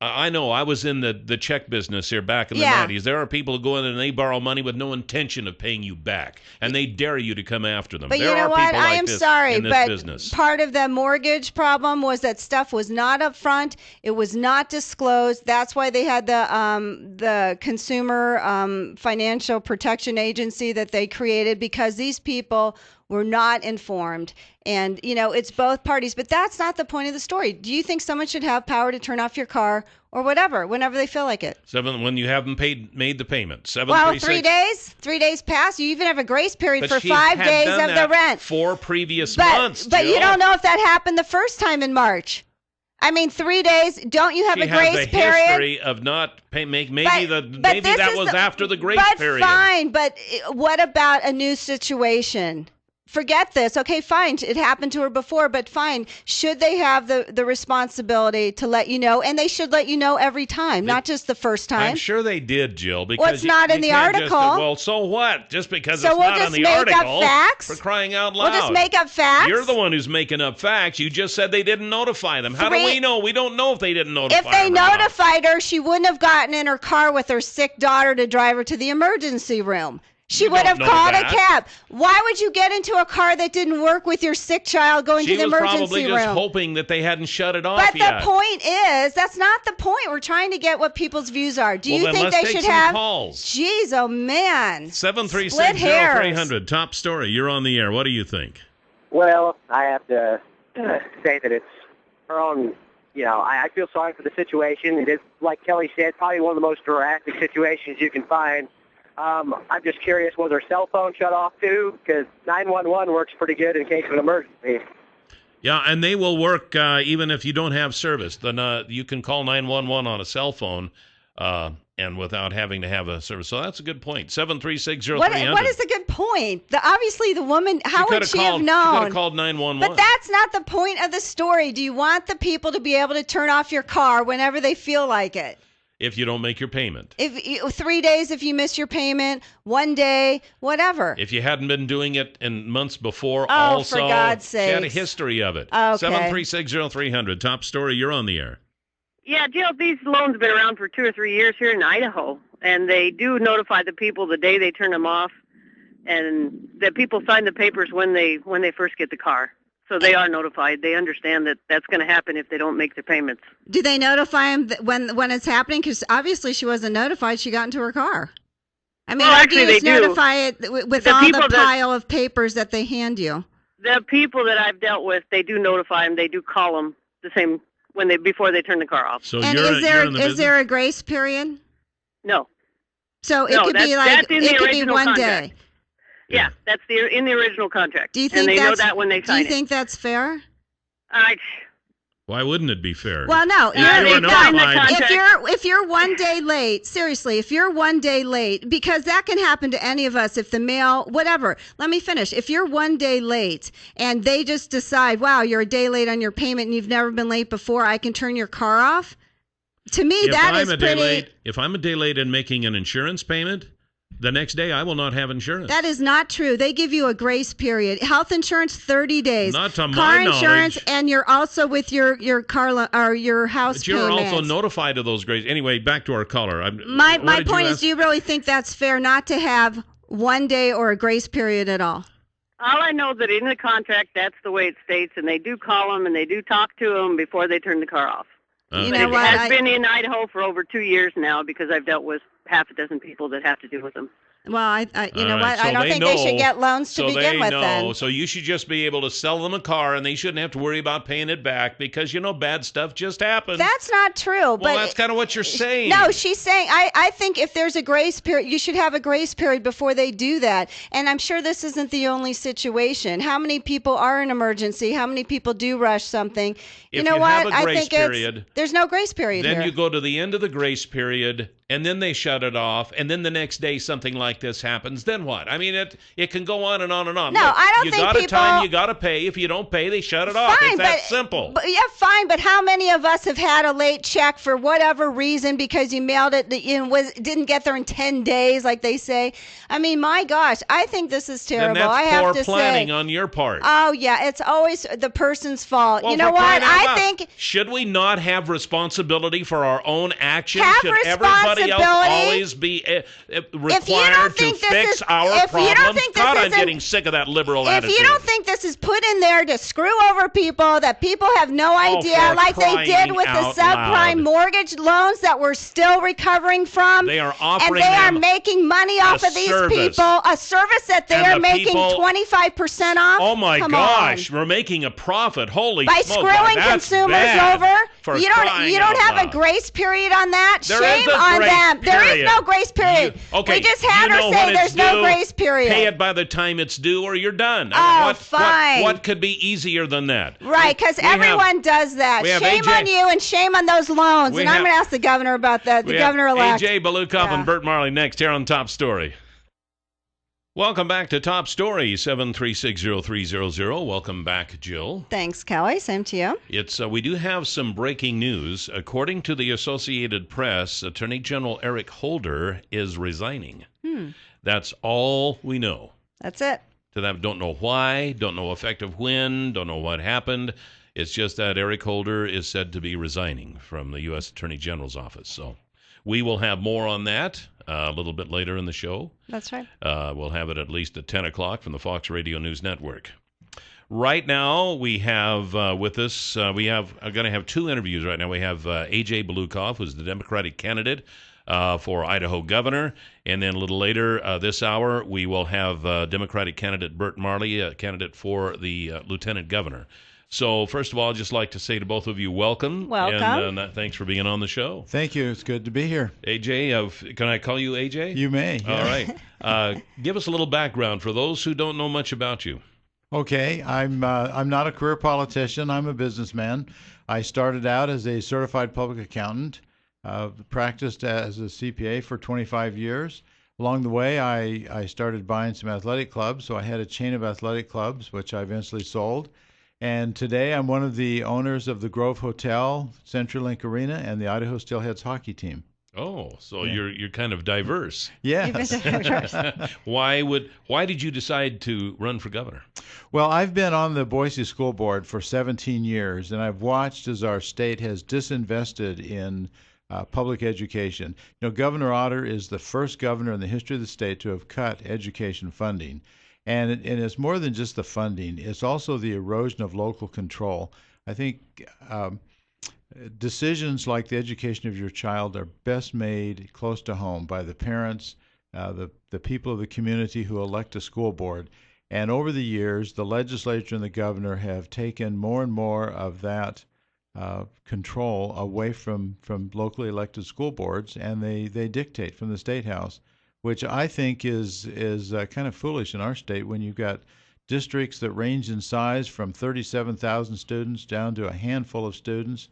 I know. I was in the check business here back in the 90s. There are people who go in and they borrow money with no intention of paying you back, and they dare you to come after them. But there you know are what? people I like am this sorry, in this but business. part of the mortgage problem was that stuff was not up front. It was not disclosed. That's why they had the Consumer Financial Protection Agency that they created, because these people were not informed. And, it's both parties. But that's not the point of the story. Do you think someone should have power to turn off your car or whatever, whenever they feel like it? When you haven't made the payment. Well, 3 days. 3 days pass. You even have a grace period for 5 days of the rent. 4 previous months, But Jill. you don't know if that happened the first time in March. I mean, 3 days. Don't you have a grace period? History of not paying. Maybe that was after the grace period. But fine. But what about a new situation? Forget this. Okay, fine. It happened to her before, but fine. Should they have the responsibility to let you know? And they should let you know every time, not just the first time. I'm sure they did, Jill. Because it's not in the article. So what? Just because so it's not on the article. So we'll just make up facts? For crying out loud. We'll just make up facts? You're the one who's making up facts. You just said they didn't notify them. How do we know? We don't know if they didn't notify her. If they notified her, she wouldn't have gotten in her car with her sick daughter to drive her to the emergency room. She would have called a cab. Why would you get into a car that didn't work with your sick child going to the emergency room? She was probably just hoping that they hadn't shut it off yet. But the point is, that's not the point. We're trying to get what people's views are. Do you think they should have calls? Jeez, oh man. 736-0300. Top story. You're on the air. What do you think? Well, I have to say that it's her own. I feel sorry for the situation. It is, like Kelly said, probably one of the most drastic situations you can find. I'm just curious, was her cell phone shut off too? Because 911 works pretty good in case of an emergency. Yeah, and they will work even if you don't have service. Then you can call 911 on a cell phone and without having to have a service. So that's a good point. 736-0300. What is the good point? Obviously, the woman, how would she have known? She could have called 911. But that's not the point of the story. Do you want the people to be able to turn off your car whenever they feel like it? If you don't make your payment. 3 days if you miss your payment, 1 day, whatever. If you hadn't been doing it in months before, for God's sake. She had a history of it. Okay. 736-0300. Top story, you're on the air. Yeah, Jill, these loans have been around for 2 or 3 years here in Idaho, and they do notify the people the day they turn them off, and the people sign the papers when they first get the car. So they are notified. They understand that that's going to happen if they don't make the payments. Do they notify them when it's happening? Because obviously she wasn't notified. She got into her car. I mean, well, actually, they do notify it with all the pile of papers that they hand you. The people that I've dealt with, they do notify them. They do call them the same before they turn the car off. So and is there a grace period? No. So it could be like it could be 1 day. Yeah, that's in the original contract. Do you think and they know that when they sign it. Do you think that's fair? Why wouldn't it be fair? Well, no. If you're 1 day late, seriously, if you're 1 day late, because that can happen to any of us if the mail, whatever. Let me finish. If you're 1 day late and they just decide, wow, you're a day late on your payment and you've never been late before, I can turn your car off. To me, that is pretty. If I'm a day late in making an insurance payment, the next day, I will not have insurance. That is not true. They give you a grace period. Health insurance, 30 days. Not to my Car knowledge. insurance, and you're also with your car or your house But you're payments. also notified of those grace. Anyway, back to our caller. My point is, do you really think that's fair not to have 1 day or a grace period at all? All I know that in the contract, that's the way it states, and they do call them and they do talk to them before they turn the car off. You know what? It has been in Idaho for over 2 years now because I've dealt with half a dozen people that have to deal with them. Well, you know what? So I don't think they should get loans to begin with then. So you should just be able to sell them a car, and they shouldn't have to worry about paying it back because, bad stuff just happens. That's not true. Well, that's kind of what you're saying. No, she's saying, I think if there's a grace period, you should have a grace period before they do that. And I'm sure this isn't the only situation. How many people are in emergency? How many people do rush something? If you know what? I think there's no grace period then here. you go to the end of the grace period, and then they shut it off, and then the next day something like this happens, then what? I mean, it can go on and on and on. No, Look, I don't you think got a people... time, you got to pay. If you don't pay, they shut it off. It's that simple. Yeah, fine, but how many of us have had a late check for whatever reason because you mailed it, didn't get there in 10 days, like they say? I mean, my gosh, I think this is terrible. And that's I have to planning say, on your part. Oh, yeah, it's always the person's fault. Well, you know what? I think... Should we not have responsibility for our own actions? Have Should everybody else always be required to fix our problems? God, I'm getting sick of that liberal attitude. If you don't think this is put in there to screw over people, that people have no idea, like they did with the subprime mortgage loans that we're still recovering from. They are offering and they are making money off of these people, a service that they are making 25% off. Oh my gosh, we're making a profit. Holy by smoke, screwing consumers over. You don't have a grace period on that. Shame on them. There is no grace period. We just had her say there's no grace period. Pay it by the time it's due, or you're done. Fine. What could be easier than that? Right, because everyone does that. Shame on you and shame on those loans. And I'm going to ask the governor about that. The governor-elect. AJ Balukoff and Bert Marley next here on Top Story. Welcome back to Top Story, 7360300. Welcome back, Jill. Thanks, Kelly. Same to you. We do have some breaking news. According to the Associated Press, Attorney General Eric Holder is resigning. That's all we know. That's it. Don't know why, don't know effective when, don't know what happened. It's just that Eric Holder is said to be resigning from the U.S. Attorney General's office. So we will have more on that a little bit later in the show. That's right. We'll have it at least at 10 o'clock from the Fox Radio News Network. Right now, we have with us, I'm going to have two interviews right now. We have A.J. Balukoff, who's the Democratic candidate for Idaho governor. And then a little later this hour, we will have Democratic candidate Bert Marley, a candidate for the lieutenant governor. So, first of all, I'd just like to say to both of you, welcome. Welcome. And thanks for being on the show. Thank you. It's good to be here. AJ, can I call you AJ? You may. All right. Give us a little background for those who don't know much about you. Okay. I'm not a career politician. I'm a businessman. I started out as a certified public accountant, practiced as a CPA for 25 years. Along the way, I started buying some athletic clubs. So I had a chain of athletic clubs, which I eventually sold. And today I'm one of the owners of the Grove Hotel, CenturyLink Arena, and the Idaho Steelheads hockey team. Oh, so you're kind of diverse. Yes. Why did you decide to run for governor? Well, I've been on the Boise School Board for 17 years, and I've watched as our state has disinvested in public education. You know, Governor Otter is the first governor in the history of the state to have cut education funding. And it's more than just the funding. It's also the erosion of local control. I think decisions like the education of your child are best made close to home by the parents, the people of the community who elect a school board. And over the years, the legislature and the governor have taken more and more of that control away from locally elected school boards, and they dictate from the State House, which I think is kind of foolish in our state when you've got districts that range in size from 37,000 students down to a handful of students.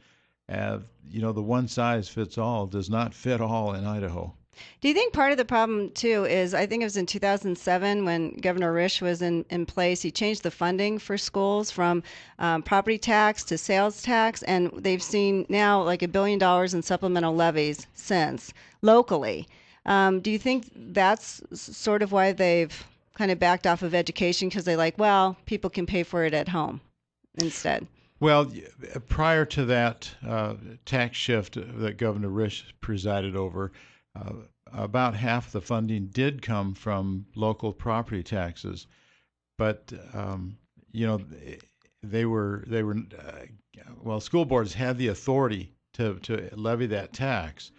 The one size fits all does not fit all in Idaho. Do you think part of the problem, too, is I think it was in 2007 when Governor Risch was in place, he changed the funding for schools from property tax to sales tax, and they've seen now like $1 billion in supplemental levies since locally. Do you think that's sort of why they've kind of backed off of education because they're like, well, people can pay for it at home instead? Well, prior to that tax shift that Governor Risch presided over, about half the funding did come from local property taxes, but school boards had the authority to levy that tax.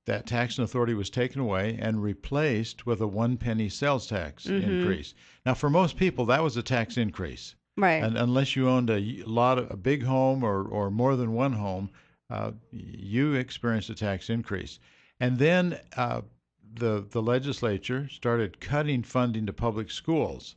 That tax and authority was taken away and replaced with a 1 penny sales tax increase. Now, for most people, that was a tax increase. Right. And unless you owned a big home or more than one home, you experienced a tax increase. And then the legislature started cutting funding to public schools,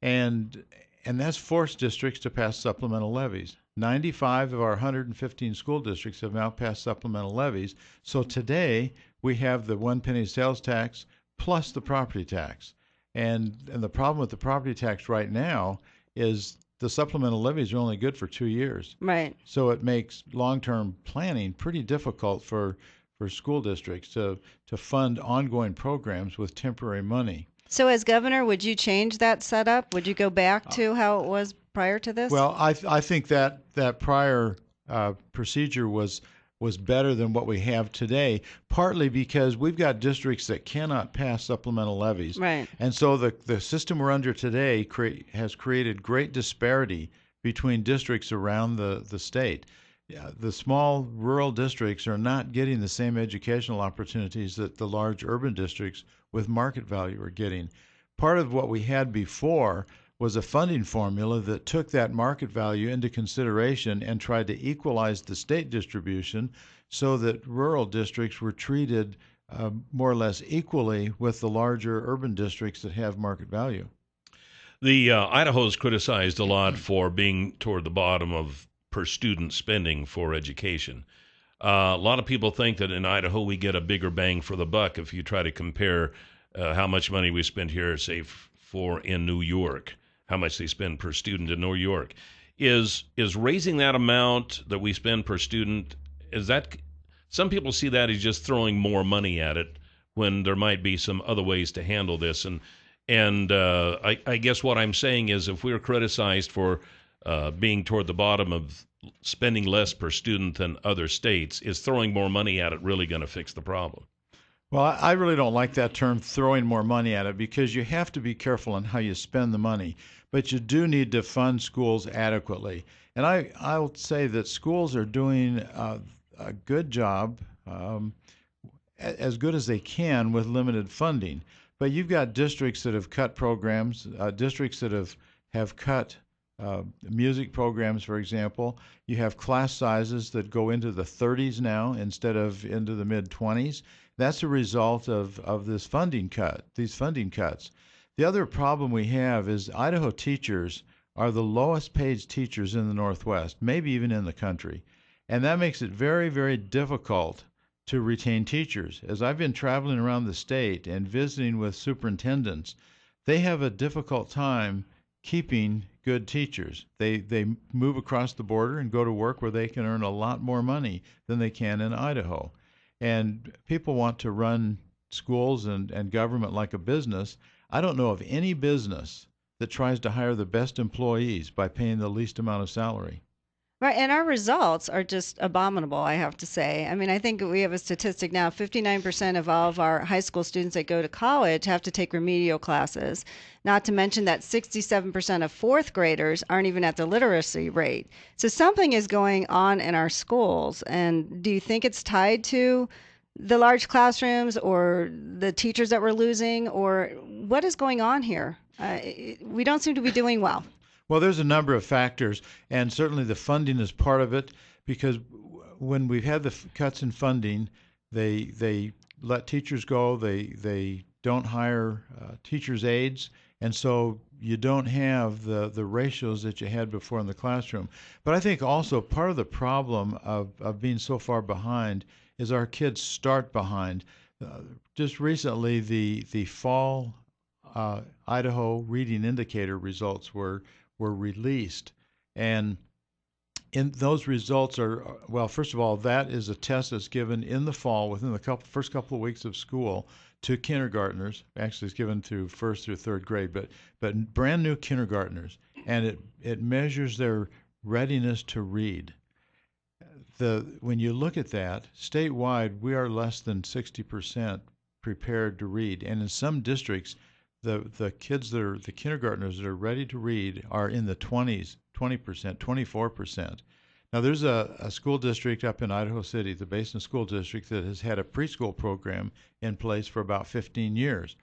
and that's forced districts to pass supplemental levies. 95 of our 115 school districts have now passed supplemental levies. So today we have the 1 penny sales tax plus the property tax. And the problem with the property tax right now is the supplemental levies are only good for 2 years. Right. So it makes long-term planning pretty difficult for school districts to fund ongoing programs with temporary money. So as governor, would you change that setup? Would you go back to how it was prior to this? Well, I think that prior procedure was better than what we have today, partly because we've got districts that cannot pass supplemental levies. Right. And so the system we're under today has created great disparity between districts around the state. The small rural districts are not getting the same educational opportunities that the large urban districts with market value are getting. Part of what we had before was a funding formula that took that market value into consideration and tried to equalize the state distribution so that rural districts were treated more or less equally with the larger urban districts that have market value. The Idaho's criticized a lot for being toward the bottom of per student spending for education. A lot of people think that in Idaho we get a bigger bang for the buck if you try to compare how much money we spend here, say, for in New York, how much they spend per student in New York. Is raising that amount that we spend per student, is that, some people see that as just throwing more money at it when there might be some other ways to handle this. And I guess what I'm saying is if we're criticized for being toward the bottom of spending less per student than other states, is throwing more money at it really going to fix the problem? Well, I really don't like that term, throwing more money at it, because you have to be careful on how you spend the money. But you do need to fund schools adequately. And I'll say that schools are doing a good job, as good as they can with limited funding. But you've got districts that have cut programs, districts that have cut music programs, for example. You have class sizes that go into the 30s now instead of into the mid-20s. That's a result of these funding cuts. The other problem we have is Idaho teachers are the lowest paid teachers in the Northwest, maybe even in the country. And that makes it very, very difficult to retain teachers. As I've been traveling around the state and visiting with superintendents, they have a difficult time keeping good teachers. They move across the border and go to work where they can earn a lot more money than they can in Idaho. And people want to run schools and government like a business. I don't know of any business that tries to hire the best employees by paying the least amount of salary. Right, and our results are just abominable, I have to say. I mean, I think we have a statistic now, 59% of all of our high school students that go to college have to take remedial classes, not to mention that 67% of fourth graders aren't even at the literacy rate. So something is going on in our schools, and do you think it's tied to the large classrooms or the teachers that we're losing, or what is going on here? We don't seem to be doing well. Well, there's a number of factors, and certainly the funding is part of it, because when we've had the cuts in funding, they let teachers go, they don't hire teachers' aides, and so you don't have the ratios that you had before in the classroom. But I think also part of the problem of being so far behind is our kids start behind. Just recently, the fall Idaho Reading Indicator results were released, and in those results are, well, first of all, that is a test that's given in the fall within the first couple of weeks of school to kindergartners. Actually, it's given to first through third grade, but brand new kindergartners, and it measures their readiness to read. When you look at that statewide, we are less than 60% prepared to read, and in some districts, the kids that are the kindergartners that are ready to read are in the 20s, 20%, 24%. Now, there's a school district up in Idaho City, the Basin School District, that has had a preschool program in place for about 15 years.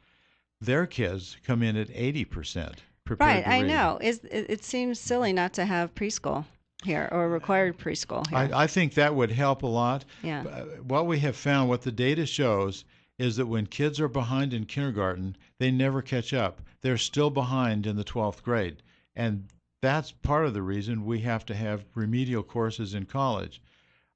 Their kids come in at 80% prepared to read. Right, I know. It seems silly not to have preschool here or required preschool here. I think that would help a lot. Yeah. What we have found, what the data shows, is that when kids are behind in kindergarten, they never catch up. They're still behind in the 12th grade. And that's part of the reason we have to have remedial courses in college.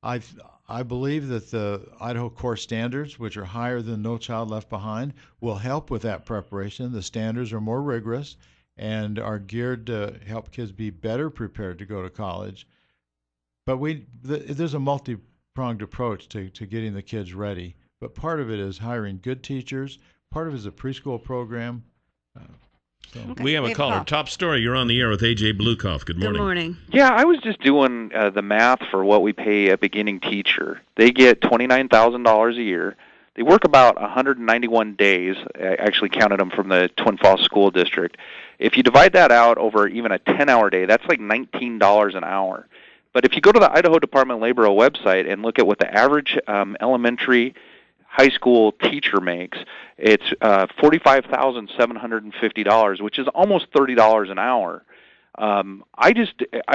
I believe that the Idaho core standards, which are higher than No Child Left Behind, will help with that preparation. The standards are more rigorous and are geared to help kids be better prepared to go to college. But there's a multi-pronged approach to getting the kids ready. But part of it is hiring good teachers. Part of it is a preschool program. Okay. We have a caller. Top story. You're on the air with A.J. Balukoff. Good morning. Good morning. Yeah, I was just doing the math for what we pay a beginning teacher. They get $29,000 a year. They work about 191 days. I actually counted them from the Twin Falls School District. If you divide that out over even a 10-hour day, that's like $19 an hour. But if you go to the Idaho Department of Labor website and look at what the average elementary high school teacher makes, it's $45,750, which is almost $30 an hour. I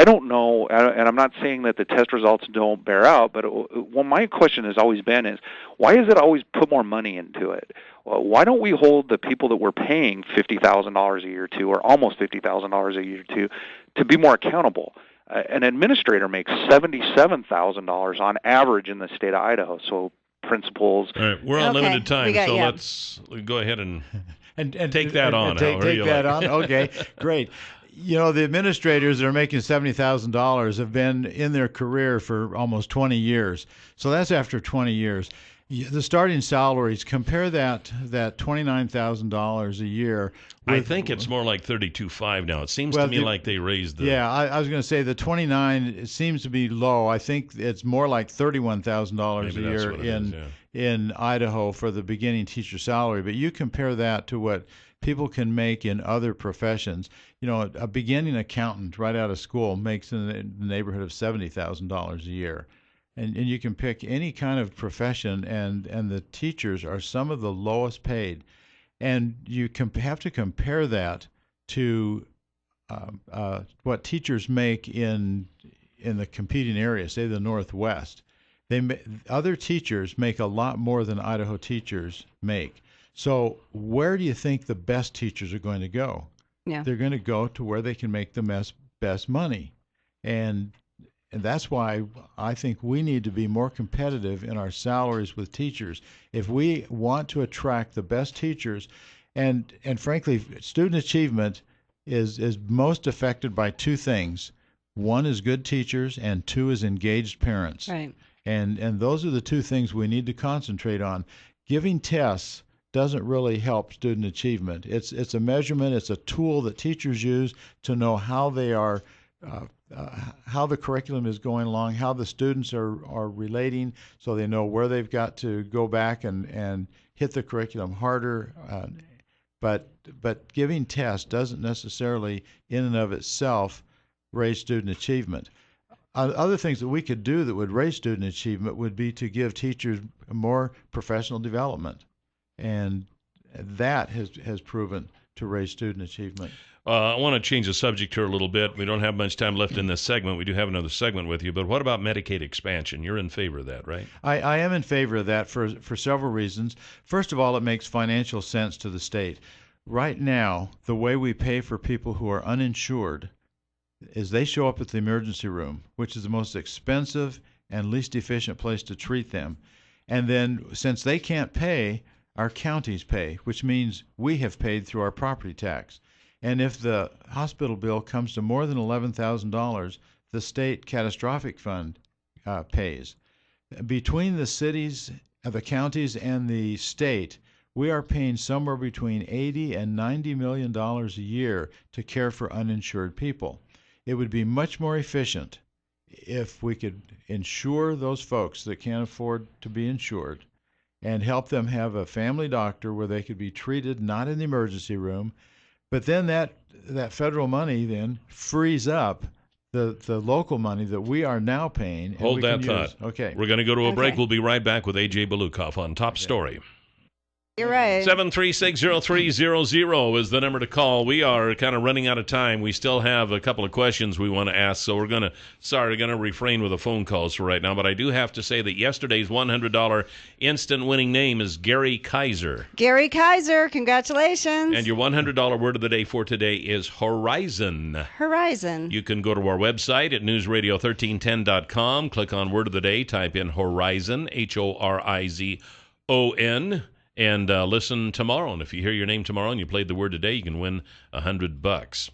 don't know, and I'm not saying that the test results don't bear out, but my question has always been is, why is it always put more money into it? Well, why don't we hold the people that we're paying $50,000 a year to, or almost $50,000 a year to be more accountable? An administrator makes $77,000 on average in the state of Idaho, so principals. All right, we're on limited time, so let's go ahead and take that on. Take that on. Okay, great. You know, the administrators that are making $70,000 have been in their career for almost 20 years. So that's after 20 years. The starting salaries, compare that $29,000 a year. I think it's more like $32,500 now. It seems to me like they raised the... Yeah, I was going to say the 29, it seems to be low. I think it's more like $31,000 a year in Idaho for the beginning teacher salary. But you compare that to what people can make in other professions. You know, a beginning accountant right out of school makes in the neighborhood of $70,000 a year. And you can pick any kind of profession, and the teachers are some of the lowest paid. And you have to compare that to what teachers make in the competing areas, say the Northwest. Other teachers make a lot more than Idaho teachers make. So where do you think the best teachers are going to go? Yeah. They're going to go to where they can make the best money. And that's why I think we need to be more competitive in our salaries with teachers. If we want to attract the best teachers, and frankly, student achievement is most affected by two things. One is good teachers, and two is engaged parents. Right. And those are the two things we need to concentrate on. Giving tests doesn't really help student achievement. It's a measurement. It's a tool that teachers use to know how they are. How the curriculum is going along, how the students are relating, so they know where they've got to go back and hit the curriculum harder. But giving tests doesn't necessarily, in and of itself, raise student achievement. Other things that we could do that would raise student achievement would be to give teachers more professional development, and that has proven to raise student achievement. I want to change the subject here a little bit. We don't have much time left in this segment. We do have another segment with you, but what about Medicaid expansion? You're in favor of that, right? I am in favor of that for several reasons. First of all, it makes financial sense to the state. Right now, the way we pay for people who are uninsured is they show up at the emergency room, which is the most expensive and least efficient place to treat them. And then since they can't pay, our counties pay, which means we have paid through our property tax. And if the hospital bill comes to more than $11,000, the state catastrophic fund pays. Between the cities, the counties, and the state, we are paying somewhere between $80 and $90 million a year to care for uninsured people. It would be much more efficient if we could insure those folks that can't afford to be insured and help them have a family doctor where they could be treated not in the emergency room. But then that federal money then frees up the local money that we are now paying. Hold that thought. Okay. We're going to go to a break. We'll be right back with A.J. Balukoff on Top Story. You're right. 7360300 is the number to call. We are kind of running out of time. We still have a couple of questions we want to ask, so we're going to refrain with the phone calls for right now. But I do have to say that yesterday's $100 instant winning name is Gary Kaiser. Gary Kaiser, congratulations. And your $100 word of the day for today is horizon. Horizon. You can go to our website at newsradio1310.com, click on word of the day, type in horizon, Horizon, and listen tomorrow. And if you hear your name tomorrow and you played the word today, you can win $100.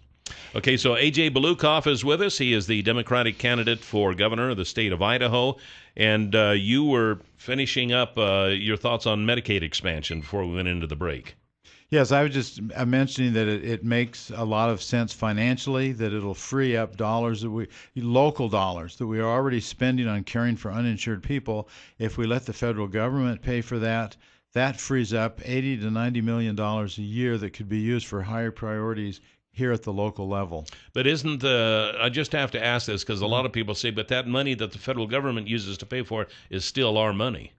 Okay, so A.J. Balukoff is with us. He is the Democratic candidate for governor of the state of Idaho. And you were finishing up your thoughts on Medicaid expansion before we went into the break. Yes, I was just mentioning that it makes a lot of sense financially, that it'll free up local dollars that we are already spending on caring for uninsured people. If we let the federal government pay for that, that frees up $80 to $90 million a year that could be used for higher priorities here at the local level. But I just have to ask this because a lot of people say, but that money that the federal government uses to pay for it is still our money.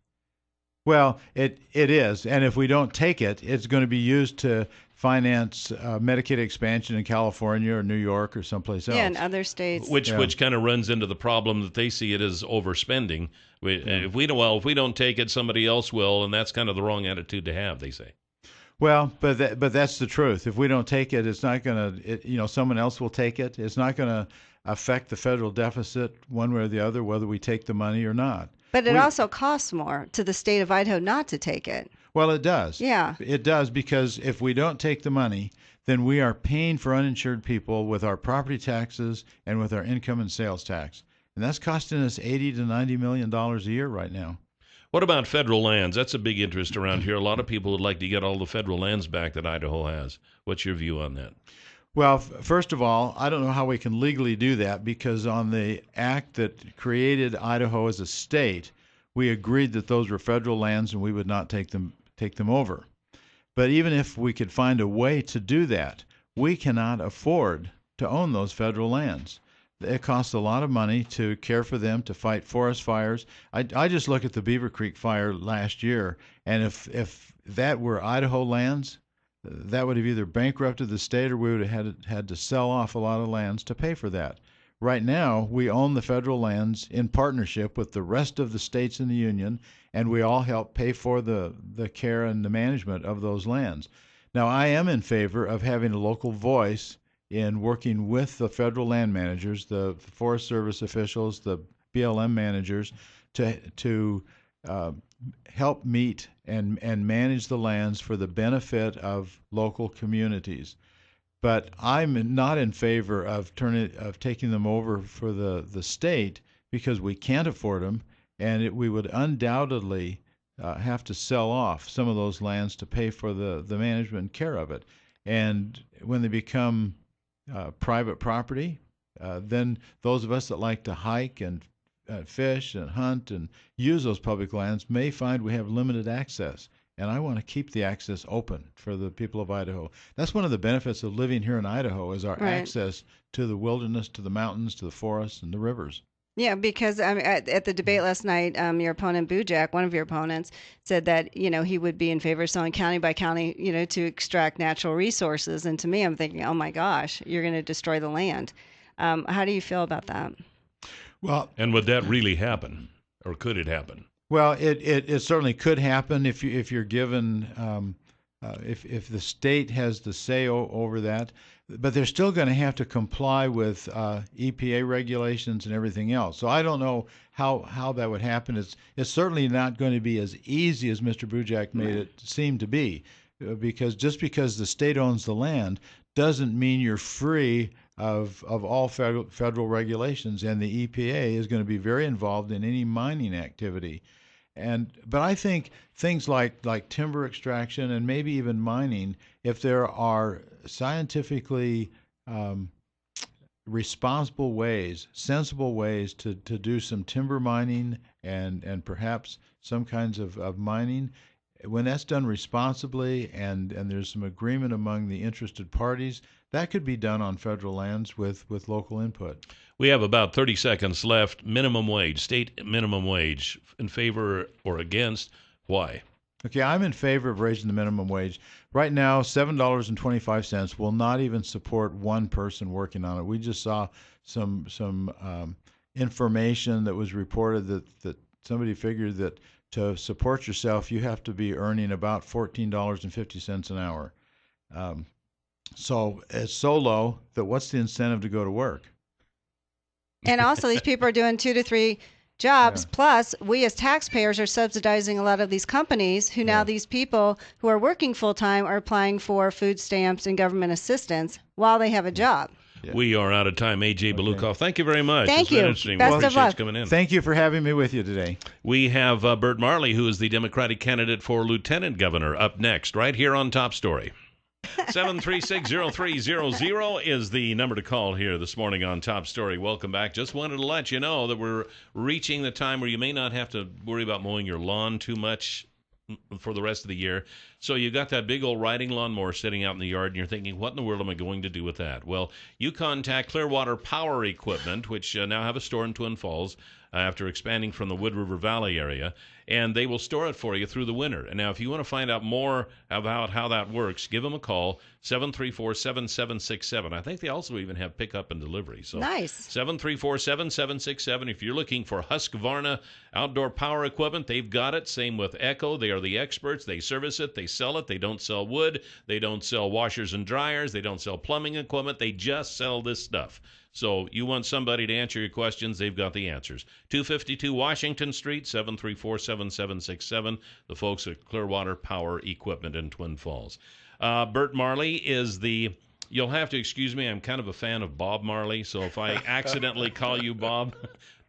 Well, it is, and if we don't take it, it's going to be used to finance Medicaid expansion in California or New York or someplace else. Yeah, in other states. Which kind of runs into the problem that they see it as overspending. If we don't take it, somebody else will, and that's kind of the wrong attitude to have, they say. Well, but that's the truth. If we don't take it, it's not going to, someone else will take it. It's not going to affect the federal deficit one way or the other, whether we take the money or not. But it also costs more to the state of Idaho not to take it. Well, it does. Yeah. It does, because if we don't take the money, then we are paying for uninsured people with our property taxes and with our income and sales tax. And that's costing us $80 to $90 million a year right now. What about federal lands? That's a big interest around here. A lot of people would like to get all the federal lands back that Idaho has. What's your view on that? Well, first of all, I don't know how we can legally do that, because on the act that created Idaho as a state, we agreed that those were federal lands and we would not take them over. But even if we could find a way to do that, we cannot afford to own those federal lands. It costs a lot of money to care for them, to fight forest fires. I just look at the Beaver Creek fire last year, and if that were Idaho lands, that would have either bankrupted the state or we would have had to sell off a lot of lands to pay for that. Right now, we own the federal lands in partnership with the rest of the states in the union, and we all help pay for the care and the management of those lands. Now, I am in favor of having a local voice in working with the federal land managers, the Forest Service officials, the BLM managers, to help meet and manage the lands for the benefit of local communities. But I'm not in favor of taking them over for the state, because we can't afford them, and we would undoubtedly have to sell off some of those lands to pay for the management and care of it. And when they become private property, then those of us that like to hike and fish and hunt and use those public lands may find we have limited access. And I want to keep the access open for the people of Idaho. That's one of the benefits of living here in Idaho, is our access to the wilderness, to the mountains, to the forests, and the rivers. Yeah, because at the debate last night, your opponent, Bujak, one of your opponents, said that, he would be in favor of selling county by county, to extract natural resources. And to me, I'm thinking, oh, my gosh, you're going to destroy the land. How do you feel about that? Well, and would that really happen, or could it happen? Well, it certainly could happen if you're given if the state has the say over that, but they're still going to have to comply with EPA regulations and everything else. So I don't know how that would happen. It's certainly not going to be as easy as Mr. Bujak made it seem to be, because just because the state owns the land doesn't mean you're free of all federal regulations, and the EPA is going to be very involved in any mining activity. But I think things like timber extraction and maybe even mining, if there are scientifically responsible ways, sensible ways to do some timber mining and perhaps some kinds of mining, when that's done responsibly and there's some agreement among the interested parties, that could be done on federal lands with local input. We have about 30 seconds left. Minimum wage, state minimum wage, in favor or against? Why? Okay, I'm in favor of raising the minimum wage. Right now, $7.25 will not even support one person working on it. We just saw some information that was reported that somebody figured that to support yourself, you have to be earning about $14.50 an hour. So it's so low that what's the incentive to go to work? And also, these people are doing 2 to 3 jobs. Plus, we as taxpayers are subsidizing a lot of these companies who now these people who are working full time are applying for food stamps and government assistance while they have a job. Yeah. We are out of time. A.J. Balukoff, thank you very much. Thank you. Interesting. Best We of appreciate luck. you coming in. Thank you for having me with you today. We have Bert Marley, who is the Democratic candidate for lieutenant governor, up next, right here on Top Story. 7360300 is the number to call here this morning on Top Story. Welcome back. Just wanted to let you know that we're reaching the time where you may not have to worry about mowing your lawn too much for the rest of the year. So you got that big old riding lawnmower sitting out in the yard, and you're thinking, what in the world am I going to do with that? Well, you contact Clearwater Power Equipment, which now have a store in Twin Falls after expanding from the Wood River Valley area, and they will store it for you through the winter. And now, if you want to find out more about how that works, give them a call, 734-7767. I think they also even have pickup and delivery. So nice. 734-7767. If you're looking for Husqvarna outdoor power equipment, they've got it. Same with Echo. They are the experts. They service it. They sell it. They don't sell wood. They don't sell washers and dryers. They don't sell plumbing equipment. They just sell this stuff. So you want somebody to answer your questions, they've got the answers. 252 Washington Street, 734-7767. The folks at Clearwater Power Equipment in Twin Falls. Bert Marley is the... You'll have to excuse me, I'm kind of a fan of Bob Marley, so if I accidentally call you Bob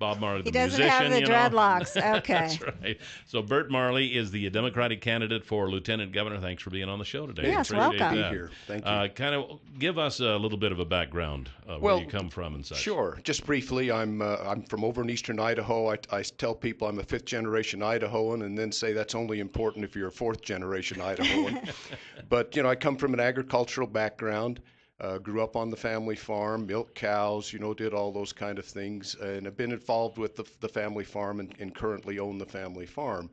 Marley, the musician, he doesn't have the dreadlocks. Okay. That's right. So Bert Marley is the Democratic candidate for lieutenant governor. Thanks for being on the show today. Yes, welcome. That. Be here. Thank you. Kind of give us a little bit of a background where you come from and such. Sure. Just briefly, I'm from over in eastern Idaho. I tell people I'm a fifth-generation Idahoan, and then say that's only important if you're a fourth-generation Idahoan. But I come from an agricultural background. Grew up on the family farm, milked cows, did all those kind of things, and have been involved with the family farm and currently own the family farm.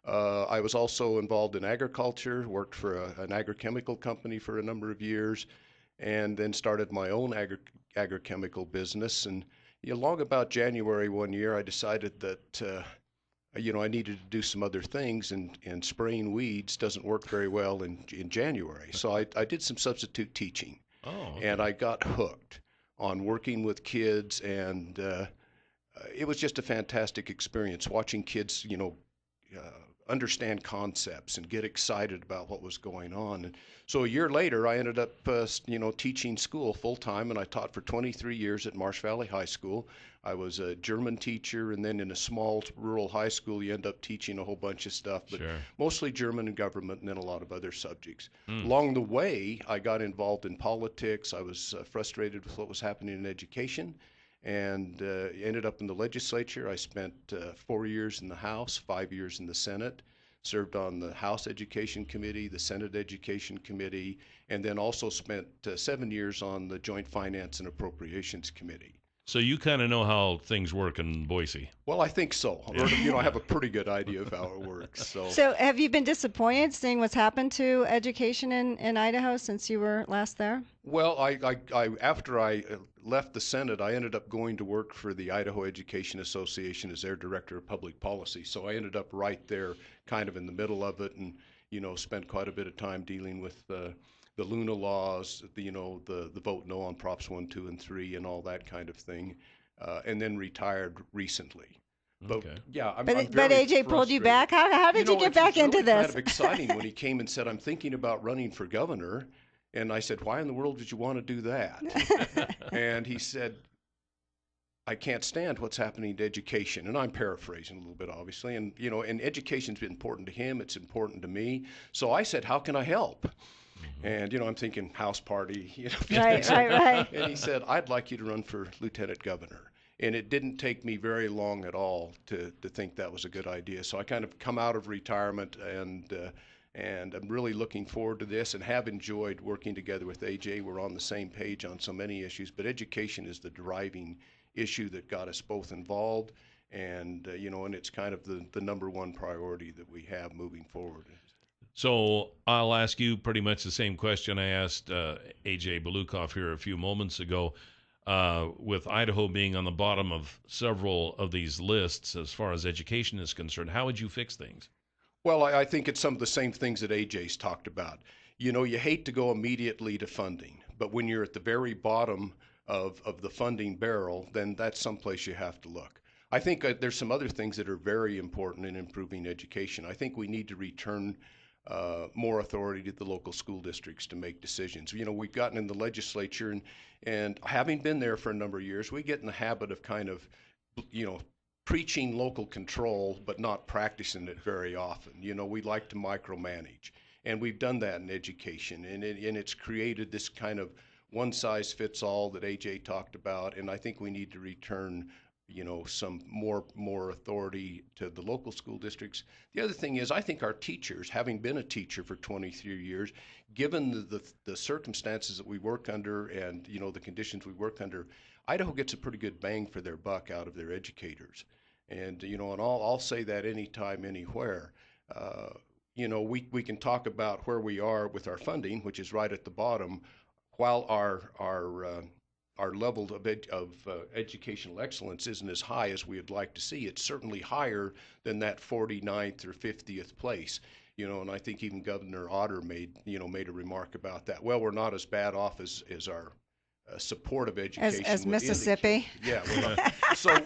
I was also involved in agriculture, worked for an agrochemical company for a number of years, and then started my own agrochemical business. And long about January one year, I decided that I needed to do some other things, and spraying weeds doesn't work very well in January. So I did some substitute teaching. Oh, okay. And I got hooked on working with kids, and it was just a fantastic experience watching kids, understand concepts and get excited about what was going on. And so a year later, I ended up, teaching school full time, and I taught for 23 years at Marsh Valley High School. I was a German teacher, and then in a small rural high school, you end up teaching a whole bunch of stuff, but mostly German and government, and then a lot of other subjects. Along the way, I got involved in politics. I was frustrated with what was happening in education, and ended up in the legislature. I spent 4 years in the House, 5 years in the Senate, served on the House Education Committee, the Senate Education Committee, and then also spent 7 years on the Joint Finance and Appropriations Committee. So you kind of know how things work in Boise. Well, I think so. Yeah. I have a pretty good idea of how it works. So have you been disappointed seeing what's happened to education in Idaho since you were last there? Well, after I left the Senate, I ended up going to work for the Idaho Education Association as their director of public policy. So I ended up right there, kind of in the middle of it, and spent quite a bit of time dealing with the Luna laws, the vote no on Props 1, 2, and 3, and all that kind of thing, and then retired recently. But yeah, I'm very but AJ pulled you back. How did you get back into this? It was kind of exciting when he came and said, "I'm thinking about running for governor," and I said, "Why in the world did you want to do that?" And he said, "I can't stand what's happening to education," and I'm paraphrasing a little bit, obviously. And and education's been important to him. It's important to me. So I said, "How can I help?" And, I'm thinking house party, Right. And he said, "I'd like you to run for lieutenant governor." And it didn't take me very long at all to think that was a good idea. So I kind of come out of retirement, and I'm really looking forward to this and have enjoyed working together with AJ. We're on the same page on so many issues, but education is the driving issue that got us both involved. And and it's kind of the number one priority that we have moving forward. So I'll ask you pretty much the same question I asked A.J. Balukoff here a few moments ago. With Idaho being on the bottom of several of these lists as far as education is concerned, how would you fix things? Well, I think it's some of the same things that AJ's talked about. You hate to go immediately to funding, but when you're at the very bottom of the funding barrel, then that's someplace you have to look. I think there's some other things that are very important in improving education. I think we need to return more authority to the local school districts to make decisions. We've gotten in the legislature, and having been there for a number of years, we get in the habit of kind of, preaching local control, but not practicing it very often. We like to micromanage, and we've done that in education, and it's created this kind of one-size-fits-all that AJ talked about, and I think we need to return some more authority to the local school districts. The other thing is, I think our teachers, having been a teacher for 23 years, given the circumstances that we work under and the conditions we work under, Idaho gets a pretty good bang for their buck out of their educators. And and I'll say that anytime, anywhere. We can talk about where we are with our funding, which is right at the bottom, while our level of educational excellence isn't as high as we would like to see. It's certainly higher than that 49th or 50th place. And I think even Governor Otter made a remark about that. Well, we're not as bad off as our support of education as Mississippi. Yeah. So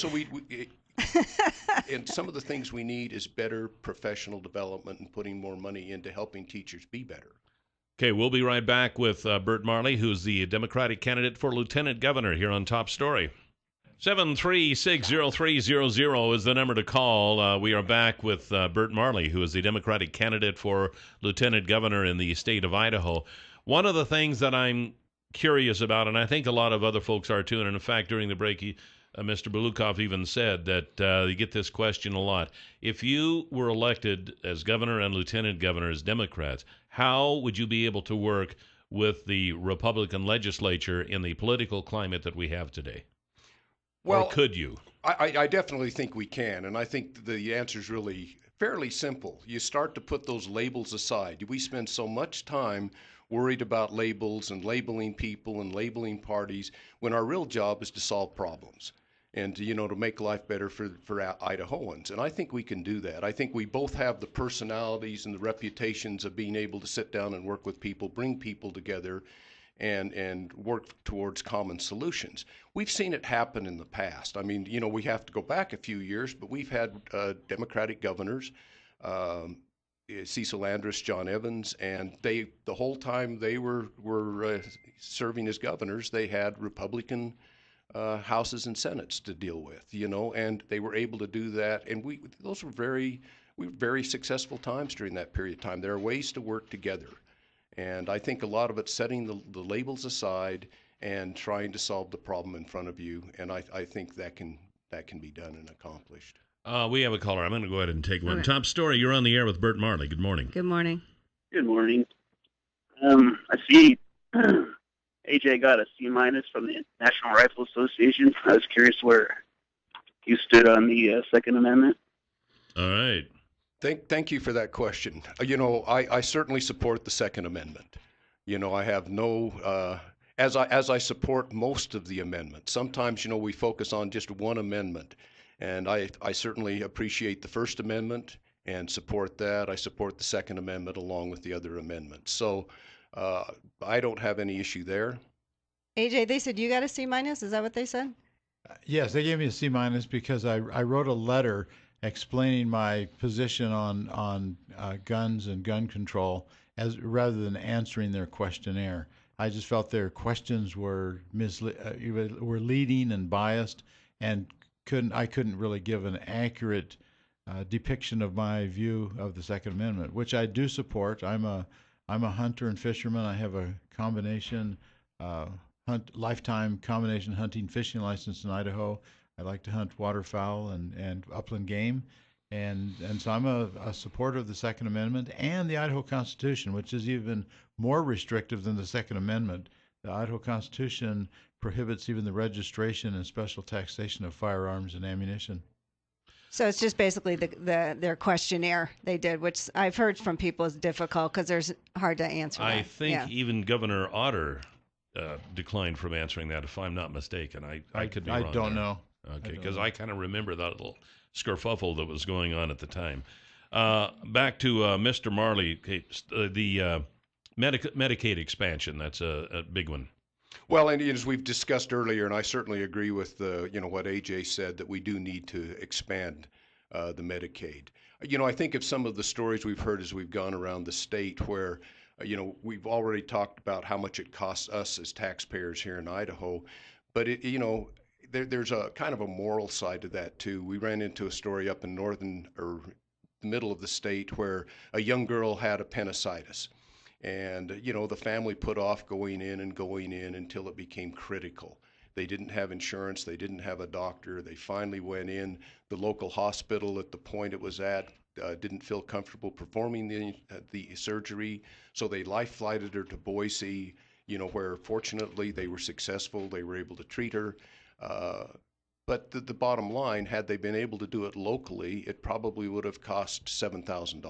we and some of the things we need is better professional development and putting more money into helping teachers be better. Okay, we'll be right back with Bert Marley, who's the Democratic candidate for Lieutenant Governor here on Top Story. 7360300 is the number to call. We are back with Bert Marley, who is the Democratic candidate for Lieutenant Governor in the state of Idaho. One of the things that I'm curious about, and I think a lot of other folks are too, and in fact, during the break, Mr. Balukoff even said that you get this question a lot. If you were elected as governor and lieutenant governor as Democrats, how would you be able to work with the Republican legislature in the political climate that we have today? Well, or could you? I definitely think we can, and I think the answer is really fairly simple. You start to put those labels aside. We spend so much time worried about labels and labeling people and labeling parties when our real job is to solve problems and to make life better for Idahoans. And I think we can do that. I think we both have the personalities and the reputations of being able to sit down and work with people, bring people together, and work towards common solutions. We've seen it happen in the past. I mean, we have to go back a few years, but we've had Democratic governors, Cecil Andrus, John Evans, and the whole time they were serving as governors, they had Republican houses and senates to deal with, and they were able to do that. And those were very successful times during that period of time. There are ways to work together, and I think a lot of it's setting the labels aside and trying to solve the problem in front of you. And I think that can be done and accomplished. We have a caller. I'm going to go ahead and take one. Top Story, you're on the air with Bert Marley. Good morning. Good morning. Good morning. I see AJ got a C- from the National Rifle Association. I was curious where you stood on the Second Amendment. All right. Thank you for that question. I certainly support the Second Amendment. I have no as I support most of the amendments. Sometimes we focus on just one amendment. And I certainly appreciate the First Amendment and support that. I support the Second Amendment along with the other amendments. So I don't have any issue there. AJ, they said you got a C-. Is that what they said? Yes, they gave me a C- because I wrote a letter explaining my position on guns and gun control rather than answering their questionnaire. I just felt their questions were leading and biased, and I couldn't really give an accurate depiction of my view of the Second Amendment, which I do support. I'm a hunter and fisherman. I have a combination lifetime combination hunting fishing license in Idaho. I like to hunt waterfowl and upland game, and so I'm a supporter of the Second Amendment and the Idaho Constitution, which is even more restrictive than the Second Amendment. The Idaho Constitution prohibits even the registration and special taxation of firearms and ammunition. So it's just basically their questionnaire they did, which I've heard from people is difficult because there's hard to answer. I think even Governor Otter declined from answering that, if I'm not mistaken. I could be wrong. I don't know. Okay, because I kind of remember that little skerfuffle that was going on at the time. Back to Mr. Marley, the Medicaid expansion. That's a big one. Well, and as we've discussed earlier, and I certainly agree with what AJ said, that we do need to expand the Medicaid. I think of some of the stories we've heard as we've gone around the state where, we've already talked about how much it costs us as taxpayers here in Idaho, but there's a kind of a moral side to that too. We ran into a story up in northern or the middle of the state where a young girl had appendicitis. And, the family put off going in until it became critical. They didn't have insurance. They didn't have a doctor. They finally went in. The local hospital at the point it was at didn't feel comfortable performing the surgery. So they life-flighted her to Boise, where fortunately they were successful. They were able to treat her. But the bottom line, had they been able to do it locally, it probably would have cost $7,000.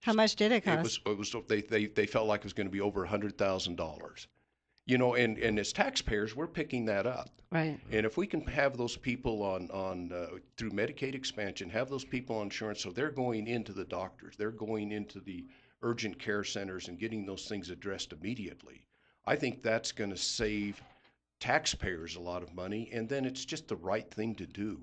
How much did it cost? They felt like it was going to be over $100,000. And as taxpayers, we're picking that up. Right. And if we can have those people on through Medicaid expansion, have those people on insurance, so they're going into the doctors, they're going into the urgent care centers and getting those things addressed immediately. I think that's going to save taxpayers a lot of money, and then it's just the right thing to do.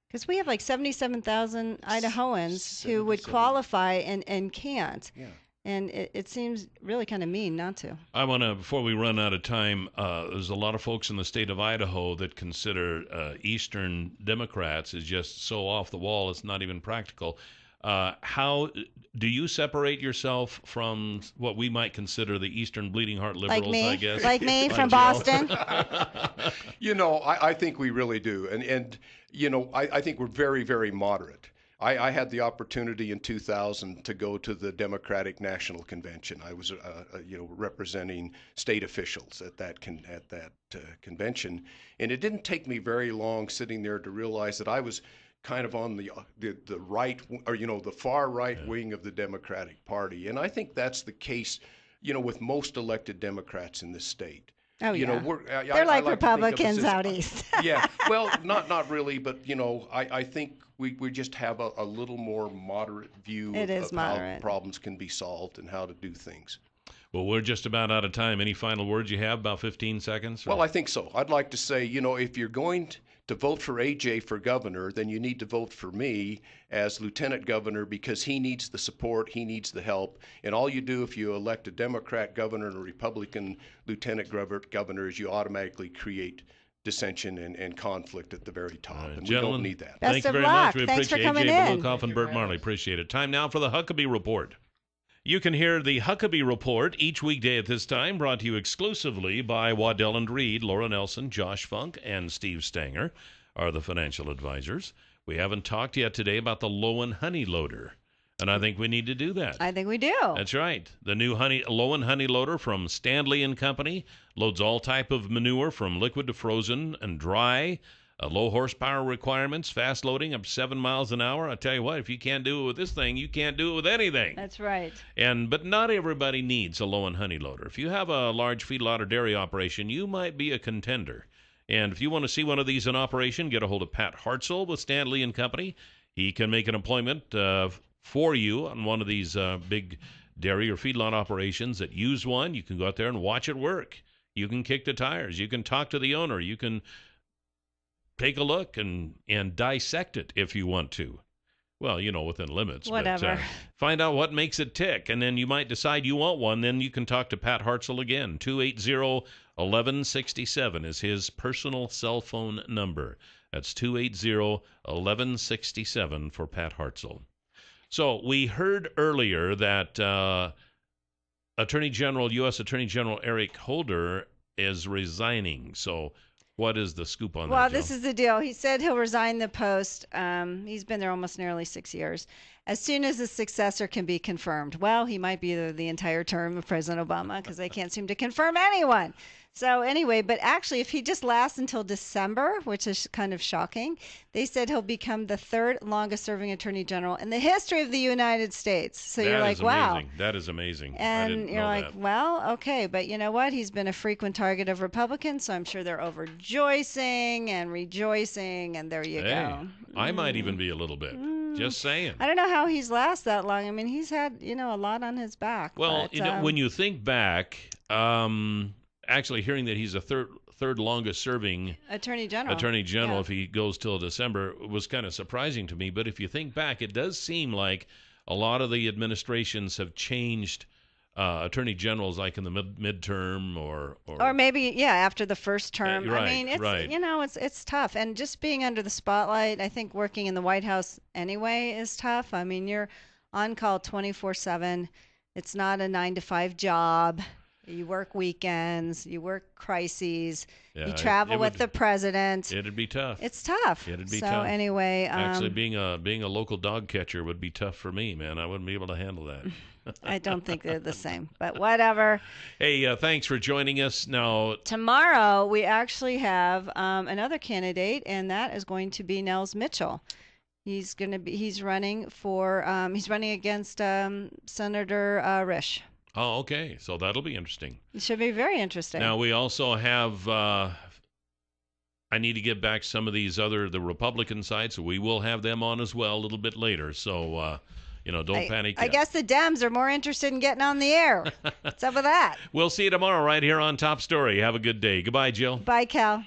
Because we have like 77,000 Idahoans who would qualify and can't. Yeah. And it seems really kind of mean not to. I want to, before we run out of time, there's a lot of folks in the state of Idaho that consider Eastern Democrats as just so off the wall, it's not even practical. How do you separate yourself from what we might consider the Eastern Bleeding Heart liberals, like me? I guess? Like me from Boston? I think we really do. And I think we're very, very moderate. I had the opportunity in 2000 to go to the Democratic National Convention. I was, representing state officials at that convention, and it didn't take me very long sitting there to realize that I was kind of on the right, or the far right wing of the Democratic Party, and I think that's the case, with most elected Democrats in this state. Oh, yeah. They're like Republicans out east. Yeah, well, not really, but, I think we just have a little more moderate view of how problems can be solved and how to do things. Well, we're just about out of time. Any final words you have? About 15 seconds? Well, I think so. I'd like to say, if you're going to vote for AJ for governor, then you need to vote for me as lieutenant governor because he needs the support, he needs the help. And all you do if you elect a Democrat governor and a Republican lieutenant governor is you automatically create dissension and conflict at the very top. And we don't need that. Thank you very much. We appreciate AJ Balukoff and Bert Marley. Appreciate it. Time now for the Huckabee Report. You can hear the Huckabee Report each weekday at this time, brought to you exclusively by Waddell & Reed. Laura Nelson, Josh Funk, and Steve Stanger are the financial advisors. We haven't talked yet today about the Lowen Honey Loader, and I think we need to do that. I think we do. That's right. The new Lowen Honey Loader from Stanley & Company loads all type of manure from liquid to frozen and dry. Low horsepower requirements, fast loading up 7 miles an hour. I tell you what, if you can't do it with this thing, you can't do it with anything. That's right. But not everybody needs a Lowen Honey Loader. If you have a large feedlot or dairy operation, you might be a contender. And if you want to see one of these in operation, get a hold of Pat Hartzell with Stanley & Company. He can make an appointment for you on one of these big dairy or feedlot operations that use one. You can go out there and watch it work. You can kick the tires. You can talk to the owner. You can take a look and dissect it if you want to. Well, within limits. Whatever. But, find out what makes it tick, and then you might decide you want one. Then you can talk to Pat Hartzell again. 280-1167 is his personal cell phone number. That's 280-1167 for Pat Hartzell. So we heard earlier that U.S. Attorney General Eric Holder is resigning. So what is the scoop on that? Well, this is the deal. He said he'll resign the post. He's been there almost nearly 6 years. as soon as his successor can be confirmed. Well, he might be the entire term of President Obama because they can't seem to confirm anyone. So anyway, but actually, if he just lasts until December, which is kind of shocking, they said he'll become the third longest serving attorney general in the history of the United States. So you're like, wow. That is amazing. And you're like, well, okay, but you know what? He's been a frequent target of Republicans, so I'm sure they're overjoicing and rejoicing, and there you go. I might even be a little bit. Just saying. I don't know how he's last that long. I mean, he's had, a lot on his back. Well, but, when you think back, actually hearing that he's a third longest serving attorney general if he goes till December was kind of surprising to me. But if you think back, it does seem like a lot of the administrations have changed attorney generals, like in the midterm or maybe after the first term. Right, I mean, it's it's tough, and just being under the spotlight. I think working in the White House anyway is tough. I mean, you're on call 24/7. It's not a 9-to-5 job. You work weekends, you work crises, you travel with the president. It'd be tough. It's tough. It'd be so tough. Anyway, actually, being a local dog catcher would be tough for me, man. I wouldn't be able to handle that. I don't think they're the same, but whatever. Hey, thanks for joining us. Now, tomorrow we actually have another candidate, and that is going to be Nels Mitchell. He's running against Senator Risch. Oh, okay. So that'll be interesting. It should be very interesting. Now, we also have, I need to get back some of the Republican sides, so we will have them on as well a little bit later. So, don't panic yet. I guess the Dems are more interested in getting on the air. What's up with that? We'll see you tomorrow right here on Top Story. Have a good day. Goodbye, Jill. Bye, Cal.